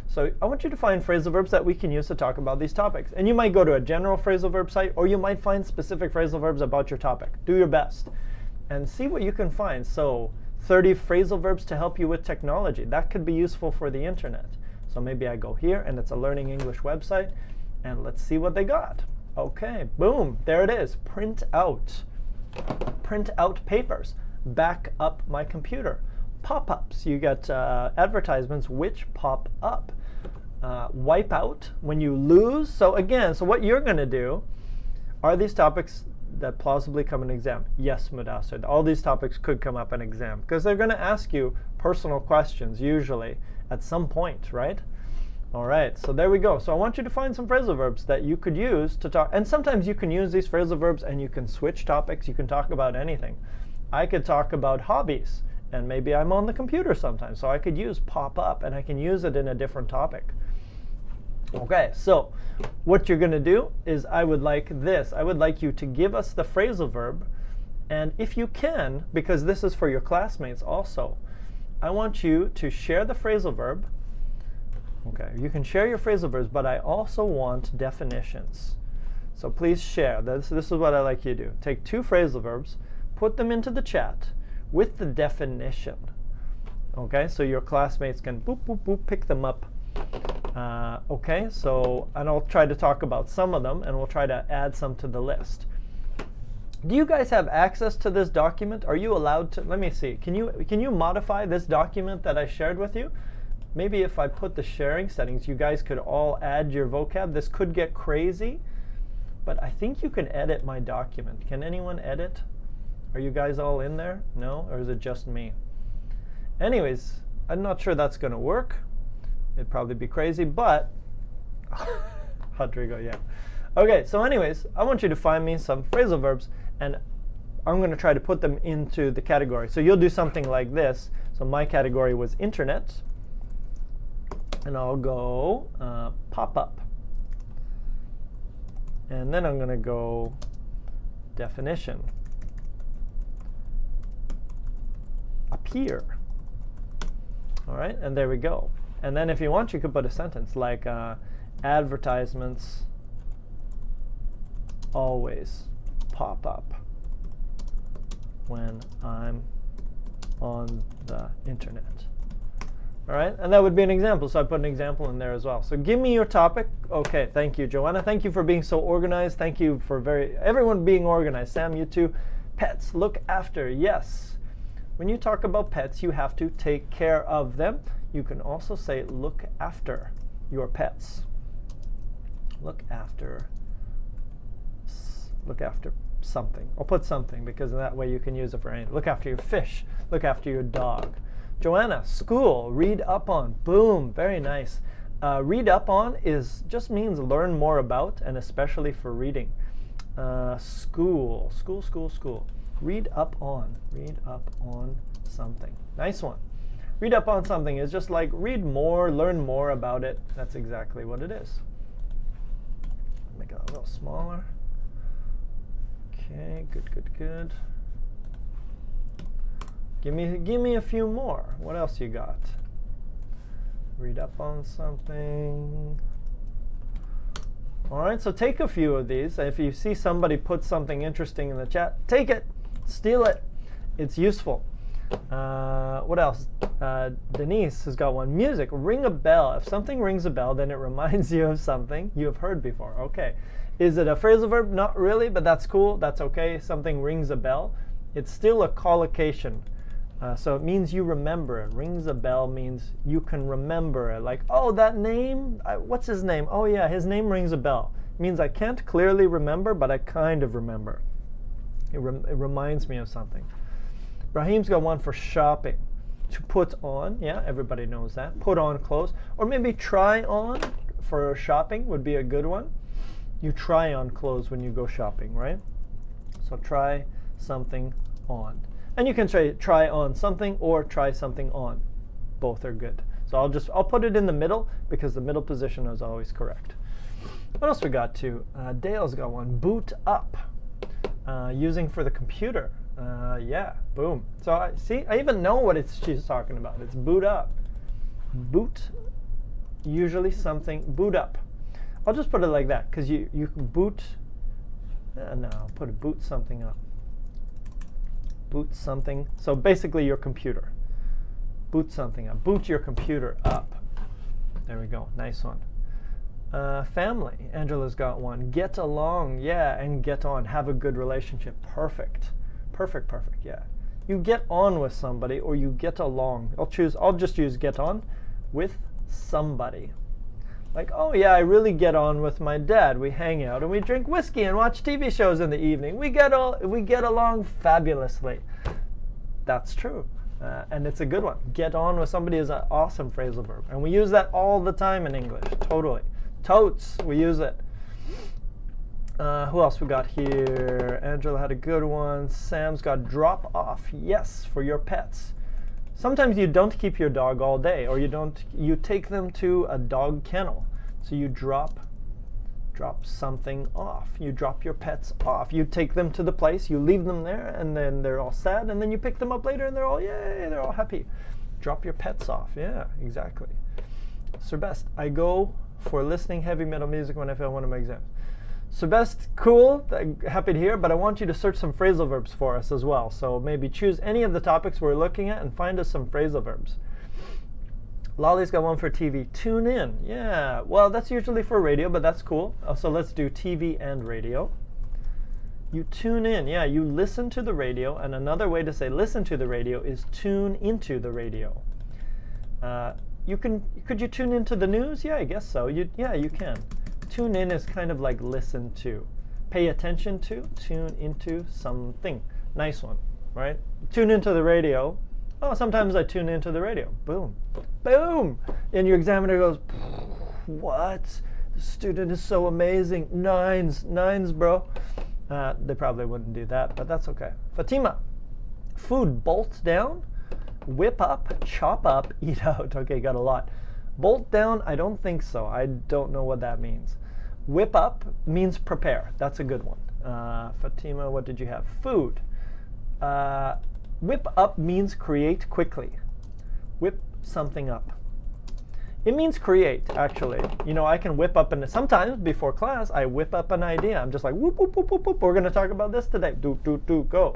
So I want you to find phrasal verbs that we can use to talk about these topics. And you might go to a general phrasal verb site, or you might find specific phrasal verbs about your topic. Do your best and see what you can find. So 30 phrasal verbs to help you with technology. That could be useful for the internet. So maybe I go here, and it's a Learning English website, and let's see what they got. Okay, boom, there it is. Print out papers. Back up my computer. Pop-ups. You get advertisements which pop up. Wipe out when you lose. So again, so what you're going to do, are these topics that plausibly come in exam? Yes, Mudassir. All these topics could come up in exam because they're going to ask you personal questions usually at some point, right? All right, so there we go. So I want you to find some phrasal verbs that you could use to talk. And sometimes you can use these phrasal verbs and you can switch topics. You can talk about anything. I could talk about hobbies, and maybe I'm on the computer sometimes, so I could use pop up and I can use it in a different topic. Okay, so what you're going to do is I would like you to give us the phrasal verb, and if you can, because this is for your classmates also, I want you to share the phrasal verb. Okay, you can share your phrasal verbs, but I also want definitions. So please share. This is what I like you to do. Take 2 phrasal verbs, put them into the chat with the definition. Okay, so your classmates can boop, boop, boop, pick them up. Okay, so, and I'll try to talk about some of them, and we'll try to add some to the list. Do you guys have access to this document? Are you allowed to? Let me see. Can you modify this document that I shared with you? Maybe if I put the sharing settings, you guys could all add your vocab. This could get crazy, but I think you can edit my document. Can anyone edit? Are you guys all in there? No? Or is it just me? Anyways, I'm not sure that's going to work. It'd probably be crazy, but Rodrigo, yeah. Okay, so anyways, I want you to find me some phrasal verbs, and I'm going to try to put them into the category. So you'll do something like this. So my category was internet, and I'll go pop-up. And then I'm going to go definition. Appear. All right, and there we go. And then if you want, you could put a sentence like advertisements always pop up when I'm on the internet. All right, and that would be an example. So I put an example in there as well. So give me your topic. Okay, thank you, Joanna. Thank you for being so organized. Thank you for everyone being organized. Sam, you too. Pets, look after. Yes. When you talk about pets, you have to take care of them. You can also say look after your pets. Look after something. I'll put something because in that way you can use it for anything. Look after your fish. Look after your dog. Joanna, school, read up on. Boom, very nice. Read up on just means learn more about, and especially for reading. School. Read up on something. Nice one. Read up on something is just like read more, learn more about it. That's exactly what it is. Make it a little smaller. Okay, good. Give me a few more. What else you got? read up on something. All right, so take a few of these. If you see somebody put something interesting in the chat, take it, steal it. It's useful. What else? Denise has got one. Music, ring a bell. If something rings a bell, then it reminds you of something you have heard before. Okay. Is it a phrasal verb? Not really, but that's cool. That's okay. Something rings a bell. It's still a collocation. So it means you remember it. Rings a bell means you can remember it. Like, oh, that name, what's his name? Oh, yeah, his name rings a bell. It means I can't clearly remember, but I kind of remember. It reminds me of something. Brahim's got one for shopping. To put on, yeah, everybody knows that. Put on clothes. Or maybe try on for shopping would be a good one. You try on clothes when you go shopping, right? So try something on. And you can try on something or try something on. Both are good. So I'll put it in the middle because the middle position is always correct. What else we got too? Dale's got one. Boot up. Using for the computer. Yeah, boom. So I even know what she's talking about. It's boot up. Boot, usually something, boot up. I'll just put it like that because you can boot, no, I'll put a boot something up. Boot something, so basically your computer. Boot something up, boot your computer up. There we go, nice one. Family, Angela's got one. Get along, yeah, and get on, have a good relationship, perfect. Perfect, perfect, yeah. You get on with somebody or you get along. I'll just use get on with somebody. Like, oh yeah, I really get on with my dad. We hang out and we drink whiskey and watch TV shows in the evening. We get along fabulously. That's true. And it's a good one. Get on with somebody is an awesome phrasal verb. And we use that all the time in English, totally. Totes, we use it. Who else we got here? Angela had a good one. Sam's got drop off. Yes, for your pets. Sometimes you don't keep your dog all day, or you take them to a dog kennel. So you drop something off. You drop your pets off. You take them to the place, you leave them there, and then they're all sad, and then you pick them up later and they're all, yay, they're all happy. Drop your pets off. Yeah, exactly. Sir Best, I go for listening heavy metal music when I fail one of my exams. So best, cool, happy to hear, but I want you to search some phrasal verbs for us as well. So maybe choose any of the topics we're looking at and find us some phrasal verbs. Lolly's got one for TV. Tune in. Yeah, well, that's usually for radio, but that's cool. So let's do TV and radio. You tune in. Yeah, you listen to the radio, and another way to say listen to the radio is tune into the radio. Could you tune into the news? Yeah, I guess so. Yeah, you can. Tune in is kind of like listen to. Pay attention to, tune into something. Nice one, right? Tune into the radio. Oh, sometimes I tune into the radio. Boom. Boom! And your examiner goes, what? The student is so amazing. Nines, bro. They probably wouldn't do that, but that's okay. Fatima, food, bolt down, whip up, chop up, eat out. Okay, got a lot. Bolt down, I don't think so. I don't know what that means. Whip up means prepare. That's a good one. Fatima, what did you have? Food. Whip up means create quickly. Whip something up. It means create, actually. You know, I can whip up, and sometimes before class, I whip up an idea. I'm just like, whoop, whoop, whoop, whoop, whoop. We're going to talk about this today. Do, go.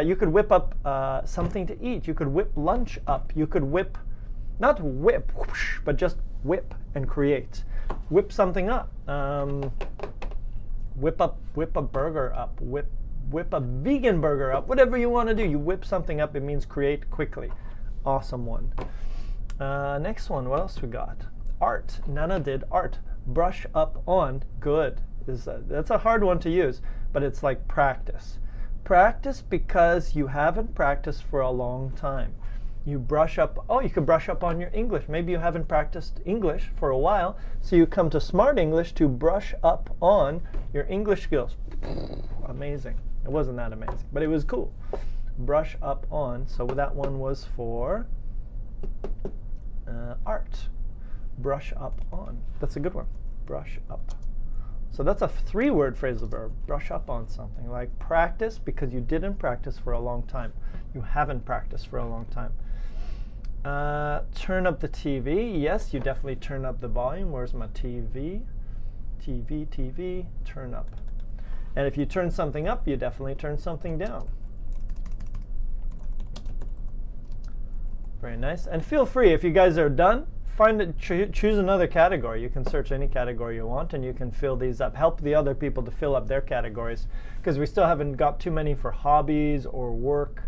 You could whip up something to eat. You could whip lunch up. You could whip, not whip, whoosh, but just whip and create. Whip something up. Whip a burger up. Whip a vegan burger up. Whatever you want to do, you whip something up. It means create quickly. Awesome one. Next one, what else we got? Art. Nana did art. Brush up on. Good. That's a hard one to use, but it's like practice. Practice because you haven't practiced for a long time. You brush up, you can brush up on your English. Maybe you haven't practiced English for a while, so you come to Smart English to brush up on your English skills. Amazing. It wasn't that amazing, but it was cool. Brush up on, so that one was for art. Brush up on. That's a good one. Brush up. So that's a 3-word phrasal verb. Brush up on something. Like practice because you didn't practice for a long time. You haven't practiced for a long time. Turn up the TV. Yes, you definitely turn up the volume. Where's my TV? TV, turn up. And if you turn something up, you definitely turn something down. Very nice. And feel free, if you guys are done, choose another category. You can search any category you want, and you can fill these up. Help the other people to fill up their categories, because we still haven't got too many for hobbies or work.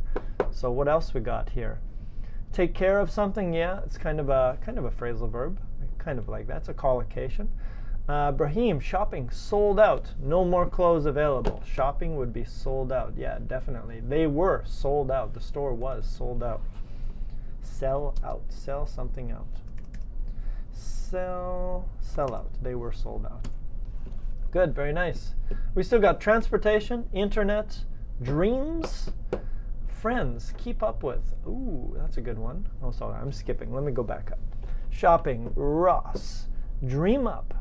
So what else we got here? Take care of something. Yeah, it's kind of a phrasal verb. Kind of like that. It's a collocation. Brahim, shopping, sold out. No more clothes available. Shopping would be sold out. Yeah, definitely. They were sold out. The store was sold out. Sell out. Sell something out. Sell out. They were sold out. Good, very nice. We still got transportation, internet, dreams, friends, keep up with. Ooh, that's a good one. Oh, sorry, I'm skipping. Let me go back up. Shopping, Ross, dream up.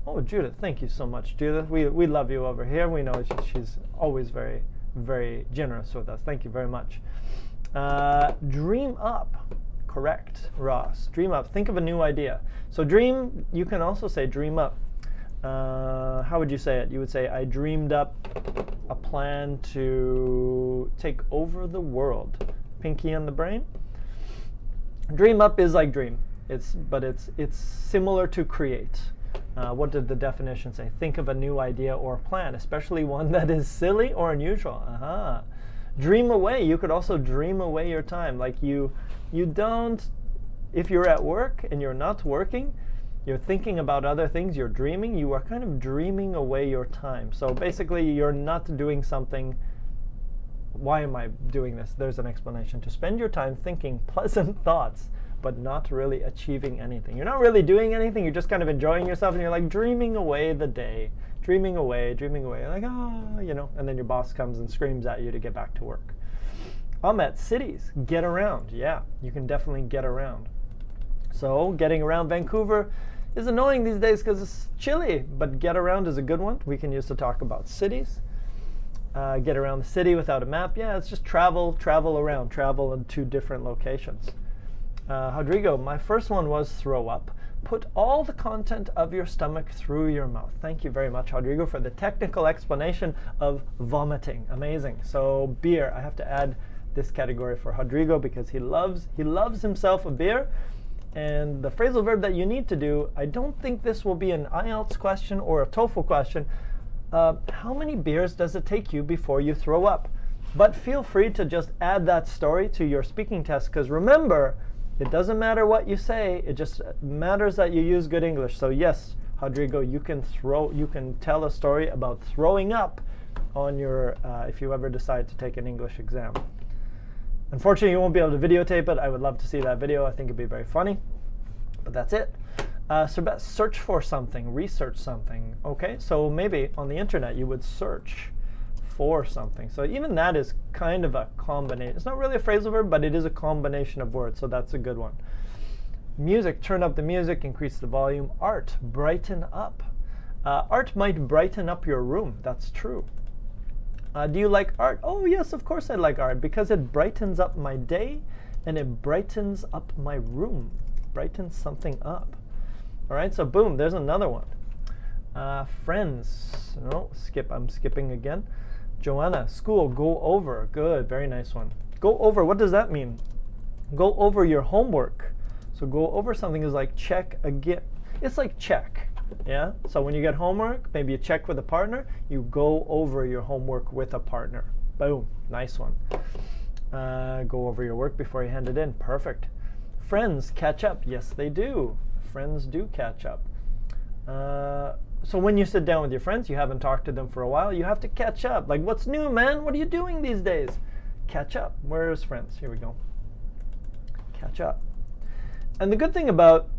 Oh, Judith, thank you so much, Judith. We love you over here. We know she's always very, very generous with us. Thank you very much. Dream up. Correct, Ross. Dream up. Think of a new idea. So dream, you can also say dream up. How would you say it? You would say, I dreamed up a plan to take over the world. Pinky on the brain. Dream up is like dream. But it's similar to create. What did the definition say? Think of a new idea or plan, especially one that is silly or unusual. Aha. Dream away. You could also dream away your time. Like you don't, if you're at work and you're not working, you're thinking about other things, you're dreaming, you are kind of dreaming away your time. So basically, you're not doing something. Why am I doing this? There's an explanation. To spend your time thinking pleasant thoughts, but not really achieving anything. You're not really doing anything, you're just kind of enjoying yourself, and you're like dreaming away the day. Dreaming away, like, you know, and then your boss comes and screams at you to get back to work. Ahmet, cities, get around. Yeah, you can definitely get around. So getting around Vancouver is annoying these days because it's chilly, but get around is a good one. We can use to talk about cities. Get around the city without a map. Yeah, it's just travel around, travel into different locations. Rodrigo, my first one was throw up. Put all the content of your stomach through your mouth. Thank you very much, Rodrigo, for the technical explanation of vomiting. Amazing. So beer, I have to add this category for Rodrigo because he loves himself a beer. And the phrasal verb that you need to do, I don't think this will be an IELTS question or a TOEFL question. How many beers does it take you before you throw up? But feel free to just add that story to your speaking test, because remember, it doesn't matter what you say, it just matters that you use good English. So yes, Rodrigo, you can tell a story about throwing up on your, if you ever decide to take an English exam. Unfortunately, you won't be able to videotape it. I would love to see that video. I think it'd be very funny. But that's it. Search for something, research something. Okay, so maybe on the internet you would search for something. So even that is kind of a combination. It's not really a phrasal verb, but it is a combination of words, so that's a good one. Music, turn up the music, increase the volume. Art, brighten up. Art might brighten up your room. That's true. Do you like art? Oh yes, of course I like art, because it brightens up my day and it brightens up my room. Brightens something up. All right, so boom, there's another one. Friends. No, skip. I'm skipping again. Joanna, school, go over. Good, very nice one. Go over, what does that mean? Go over your homework. So go over something is like check again. It's like check. Yeah, so when you get homework, maybe you check with a partner, you go over your homework with a partner. Boom, nice one. Go over your work before you hand it in. Perfect. Friends catch up. Yes, they do. Friends do catch up. So when you sit down with your friends, you haven't talked to them for a while, you have to catch up. Like, what's new, man? What are you doing these days? Catch up. Where's friends? Here we go. Catch up. And the good thing about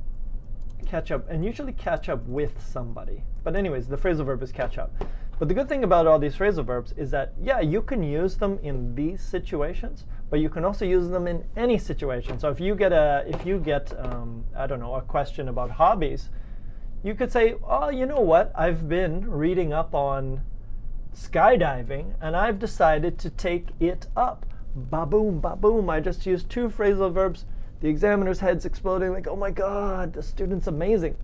catch up, and usually catch up with somebody. But anyways, the phrasal verb is catch up. But the good thing about all these phrasal verbs is that, yeah, you can use them in these situations, but you can also use them in any situation. So if you get I don't know, a question about hobbies, you could say, oh, you know what? I've been reading up on skydiving, and I've decided to take it up. Ba-boom, ba-boom. I just used two phrasal verbs The examiner's head's exploding like, oh my God, the student's amazing.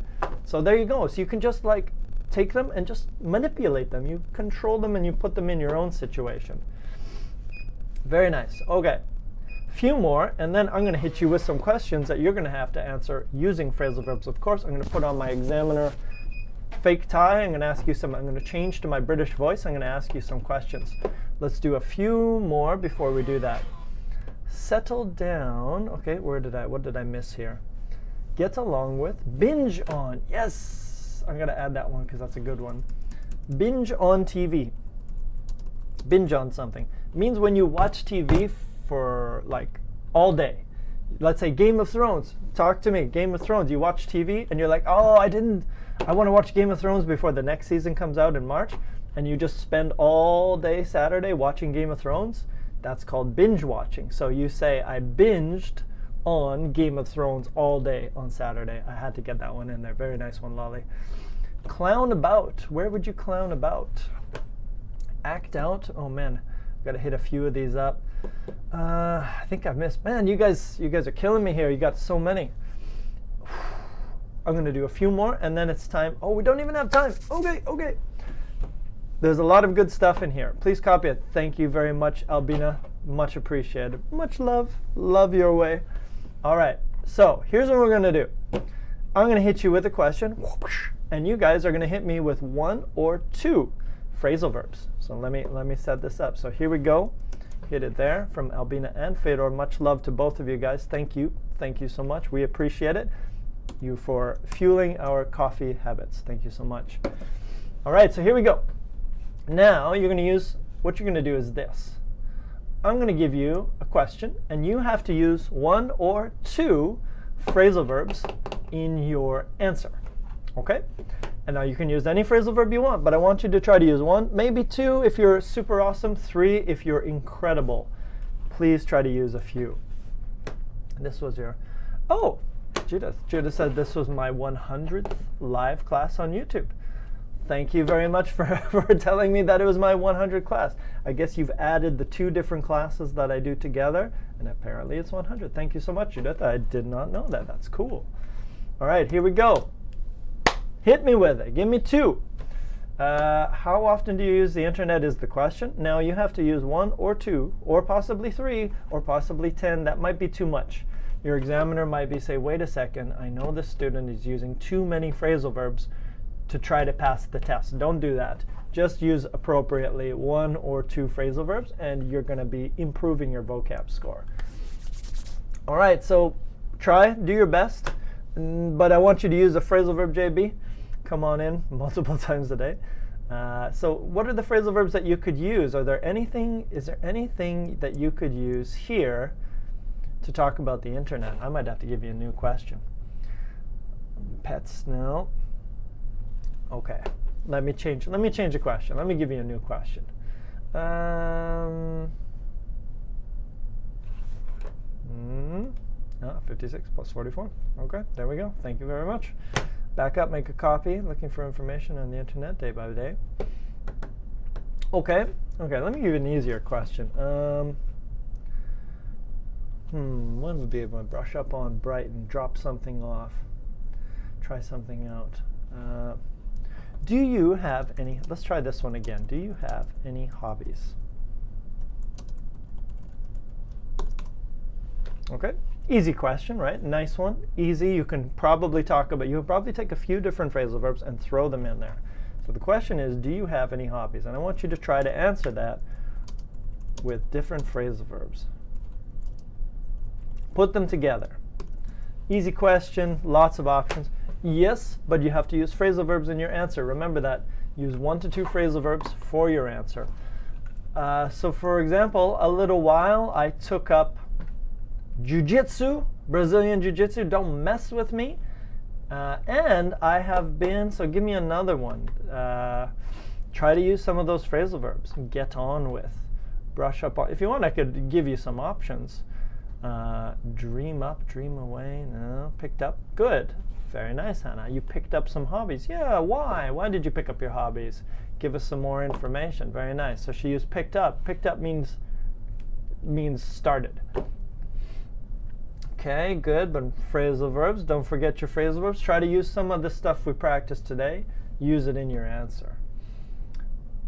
So there you go. So you can just like take them and just manipulate them. You control them and you put them in your own situation. Very nice. Okay. Few more, and then I'm going to hit you with some questions that you're going to have to answer using phrasal verbs. Of course, I'm going to put on my examiner fake tie. I'm going to ask you some. I'm going to change to my British voice. I'm going to ask you some questions. Let's do a few more before we do that. Settle down. Okay, what did I miss here? Get along with. Binge on. Yes, I'm going to add that one because that's a good one. Binge on TV. Binge on something. It means when you watch TV for like all day. Let's say Game of Thrones. Talk to me. Game of Thrones. You watch TV and you're like, oh, I want to watch Game of Thrones before the next season comes out in March. And you just spend all day Saturday watching Game of Thrones. That's called binge watching. So you say, I binged on Game of Thrones all day on Saturday. I had to get that one in there. Very nice one, Lolly. Clown about. Where would you clown about? Act out. Oh man, got to hit a few of these up. I think I've missed. Man, you guys are killing me here. You got so many. I'm going to do a few more, and then it's time. Oh, we don't even have time. Okay. There's a lot of good stuff in here. Please copy it. Thank you very much, Albina. Much appreciated. Much love. Love your way. All right. So here's what we're going to do. I'm going to hit you with a question, and you guys are going to hit me with one or two phrasal verbs. So let me set this up. So here we go. Hit it there from Albina and Fedor. Much love to both of you guys. Thank you. Thank you so much. We appreciate it. You for fueling our coffee habits. Thank you so much. All right, so here we go. Now you're going to use, what you're going to do is this. I'm going to give you a question, and you have to use one or two phrasal verbs in your answer. Okay? And now you can use any phrasal verb you want, but I want you to try to use one, maybe two if you're super awesome, three if you're incredible. Please try to use a few. This was your, oh, Judith. Judith said this was my 100th live class on YouTube. Thank you very much for telling me that it was my 100th class. I guess you've added the two different classes that I do together, and apparently it's 100. Thank you so much, Judith. I did not know that. That's cool. All right, here we go. Hit me with it. Give me two. How often do you use the internet is the question. Now you have to use one or two, or possibly three, or possibly 10. That might be too much. Your examiner might be say, wait a second, I know this student is using too many phrasal verbs to try to pass the test. Don't do that. Just use appropriately one or two phrasal verbs, and you're going to be improving your vocab score. All right, so do your best, but I want you to use a phrasal verb, JB. Come on in multiple times a day. So what are the phrasal verbs that you could use? Is there anything that you could use here to talk about the internet? I might have to give you a new question. Pets, no. Okay, let me change the question. Let me give you a new question. 56 plus 44. Okay, there we go. Thank you very much. Back up, make a copy. Looking for information on the internet day by day. Okay, let me give you an easier question. What would be able to brush up on Brighton, drop something off, try something out. Do you have any, let's try this one again. Do you have any hobbies? Okay, easy question, right? Nice one, easy. You can probably you'll probably take a few different phrasal verbs and throw them in there. So the question is, do you have any hobbies? And I want you to try to answer that with different phrasal verbs. Put them together. Easy question, lots of options. Yes, but you have to use phrasal verbs in your answer. Remember that. Use 1 to 2 phrasal verbs for your answer. So for example, a little while I took up jiu-jitsu, Brazilian jiu-jitsu. Don't mess with me. And I have been, so give me another one. Try to use some of those phrasal verbs. Get on with, brush up on. If you want, I could give you some options. Dream up, dream away. No, picked up. Good. Very nice, Hannah. You picked up some hobbies. Yeah, why? Why did you pick up your hobbies? Give us some more information. Very nice. So she used picked up. Picked up means started. Okay, good, but phrasal verbs, don't forget your phrasal verbs. Try to use some of the stuff we practiced today. Use it in your answer.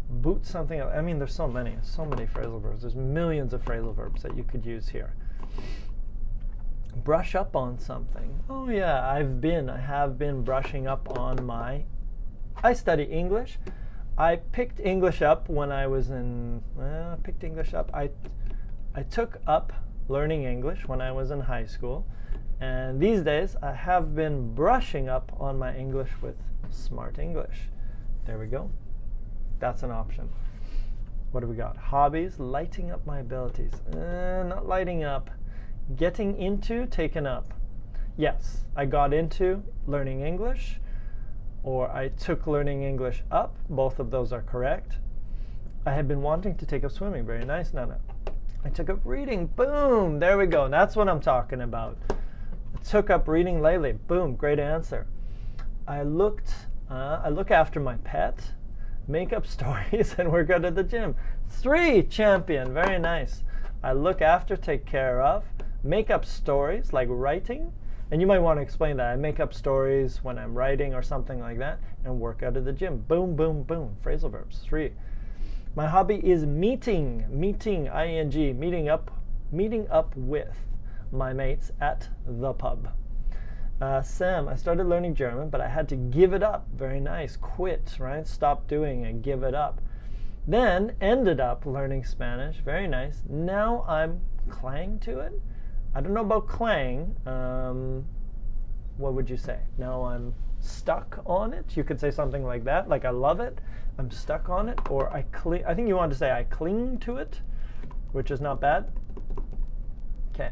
Boot something up. I mean, there's so many phrasal verbs. There's millions of phrasal verbs that you could use here. Brush up on something. Oh yeah, I have been brushing up on my, I study English. I picked English up when I was in, picked English up. I took up learning English when I was in high school. And these days, I have been brushing up on my English with Smrt English. There we go. That's an option. What do we got? Hobbies, lighting up my abilities. Not lighting up. Getting into, taken up. Yes, I got into learning English, or I took learning English up. Both of those are correct. I have been wanting to take up swimming. Very nice, Nana. I took up reading. Boom, there we go. That's what I'm talking about. I took up reading lately. Boom, great answer. I look after my pet, make up stories, and work out at the gym. 3, champion, very nice. I look after, take care of, make up stories like writing, and you might want to explain that. I make up stories when I'm writing or something like that, and work out at the gym. Boom, boom, boom. Phrasal verbs. 3. My hobby is meeting, ing, meeting up with my mates at the pub. Sam, I started learning German, but I had to give it up. Very nice. Quit, right? Stop doing it, give it up. Then ended up learning Spanish. Very nice. Now I'm clang to it. I don't know about clang. What would you say? Now I'm stuck on it. You could say something like that, like I love it, I'm stuck on it, or I think you want to say I cling to it, which is not bad. Okay.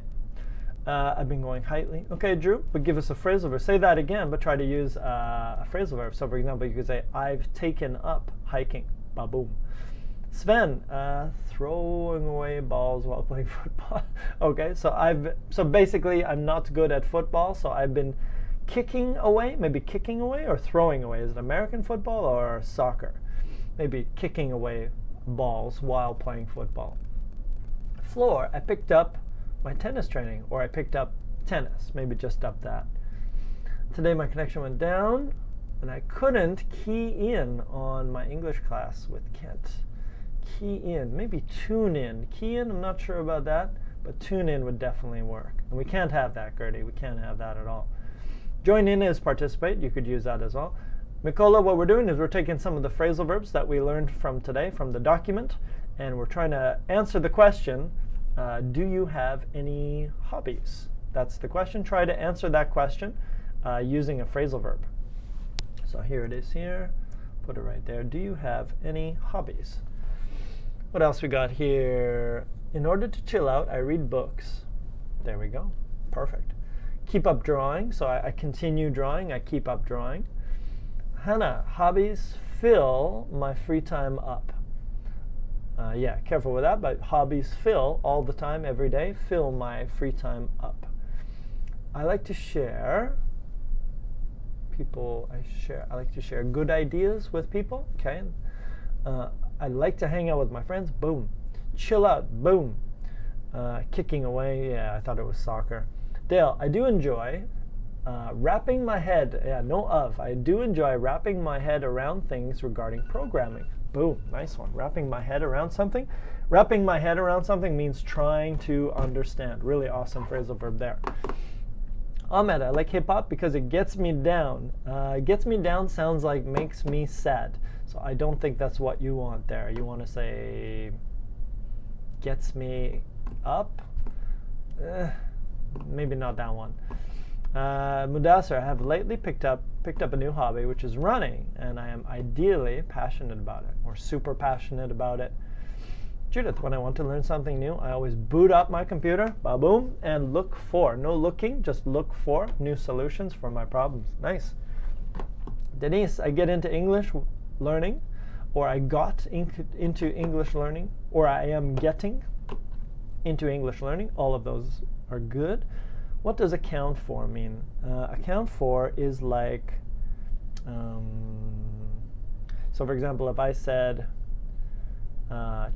I've been going highly. Okay, Drew, but give us a phrasal verb. Say that again, but try to use a phrasal verb. So, for example, you could say, I've taken up hiking. Ba-boom. Sven, throwing away balls while playing football. Okay, so basically, I'm not good at football, so I've been kicking away, maybe kicking away or throwing away. Is it American football or soccer? Maybe kicking away balls while playing football. Floor, I picked up my tennis training, or I picked up tennis, maybe just up that. Today my connection went down and I couldn't key in on my English class with Kent. Key in, maybe tune in. Key in, I'm not sure about that, but tune in would definitely work. And we can't have that, Gertie, we can't have that at all. Join in is participate, you could use that as well. Mikola, what we're doing is we're taking some of the phrasal verbs that we learned from today, from the document, and we're trying to answer the question, do you have any hobbies? That's the question. Try to answer that question using a phrasal verb. So here it is here. Put it right there. Do you have any hobbies? What else we got here? In order to chill out, I read books. There we go. Perfect. Keep up drawing. So I continue drawing. I keep up drawing. Hannah, hobbies fill my free time up. Yeah, careful with that, but hobbies fill all the time, every day, fill my free time up. I like to share. I like to share good ideas with people. Okay. I like to hang out with my friends. Boom. Chill out. Boom. Kicking away. Yeah, I thought it was soccer. Dale, I do enjoy wrapping my head. Yeah, I do enjoy wrapping my head around things regarding programming. Boom, nice one. Wrapping my head around something. Wrapping my head around something means trying to understand. Really awesome phrasal verb there. Ahmed, I like hip hop because it gets me down. Gets me down sounds like makes me sad. So I don't think that's what you want there. You want to say gets me up? Maybe not that one. Mudassar, I have lately picked up a new hobby, which is running, and I am ideally passionate about it, or super passionate about it. Judith, when I want to learn something new, I always boot up my computer, ba-boom, and look for, no looking, just look for new solutions for my problems. Nice. Denise, I get into English learning, or I got into English learning, or I am getting into English learning. All of those are good. What does account for mean? Account for is like, so for example, if I said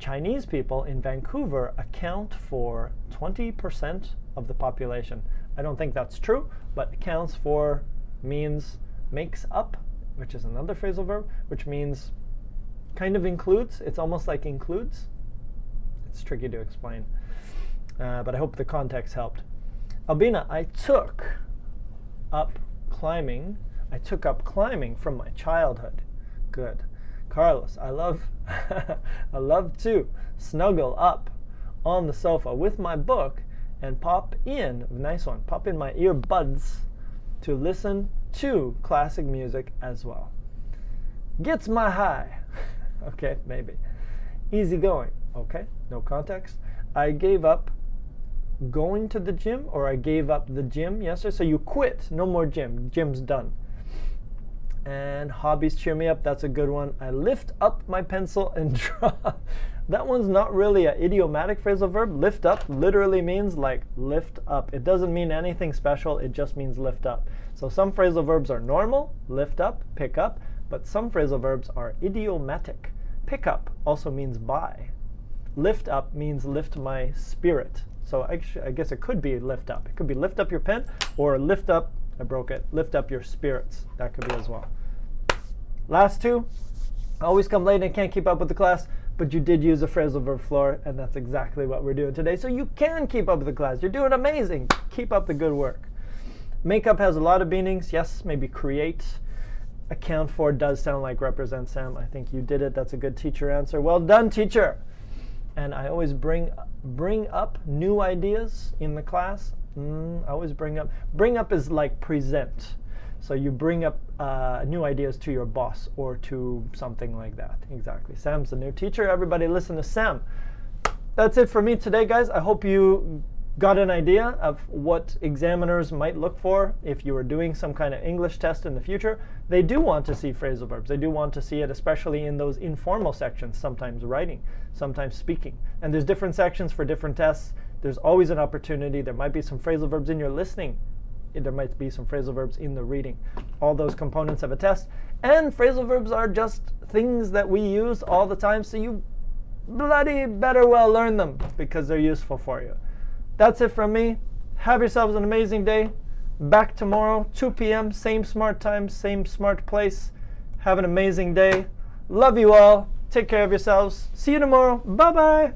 Chinese people in Vancouver account for 20% of the population, I don't think that's true, but accounts for means makes up, which is another phrasal verb, which means kind of includes. It's almost like includes. It's tricky to explain, but I hope the context helped. Albina, I took up climbing from my childhood. Good. Carlos, I love to snuggle up on the sofa with my book and pop in my earbuds to listen to classic music as well. Gets my high. Okay, maybe. Easy going. Okay, no context. I gave up going to the gym, or I gave up the gym yesterday. So you quit. No more gym. Gym's done. And hobbies cheer me up. That's a good one. I lift up my pencil and draw. That one's not really an idiomatic phrasal verb. Lift up literally means like lift up. It doesn't mean anything special. It just means lift up. So some phrasal verbs are normal, lift up, pick up, but some phrasal verbs are idiomatic. Pick up also means buy. Lift up means lift my spirit. So I guess it could be lift up. It could be lift up your pen, or lift up, I broke it, lift up your spirits. That could be as well. Last two, always come late and can't keep up with the class, but you did use a phrasal verb floor, and that's exactly what we're doing today. So you can keep up with the class. You're doing amazing. Keep up the good work. Makeup has a lot of meanings. Yes, maybe create. Account for does sound like represent, Sam. I think you did it. That's a good teacher answer. Well done, teacher. And I always bring up new ideas in the class. I always bring up is like present. So you bring up new ideas to your boss or to something like that. Exactly. Sam's the new teacher. Everybody listen to Sam. That's it for me today, guys. I hope you got an idea of what examiners might look for if you were doing some kind of English test in the future. They do want to see phrasal verbs. They do want to see it, especially in those informal sections, sometimes writing, sometimes speaking. And there's different sections for different tests. There's always an opportunity. There might be some phrasal verbs in your listening. There might be some phrasal verbs in the reading. All those components of a test. And phrasal verbs are just things that we use all the time, so you bloody better well learn them because they're useful for you. That's it from me. Have yourselves an amazing day. Back tomorrow, 2 p.m., same smart time, same smart place. Have an amazing day. Love you all. Take care of yourselves. See you tomorrow. Bye-bye.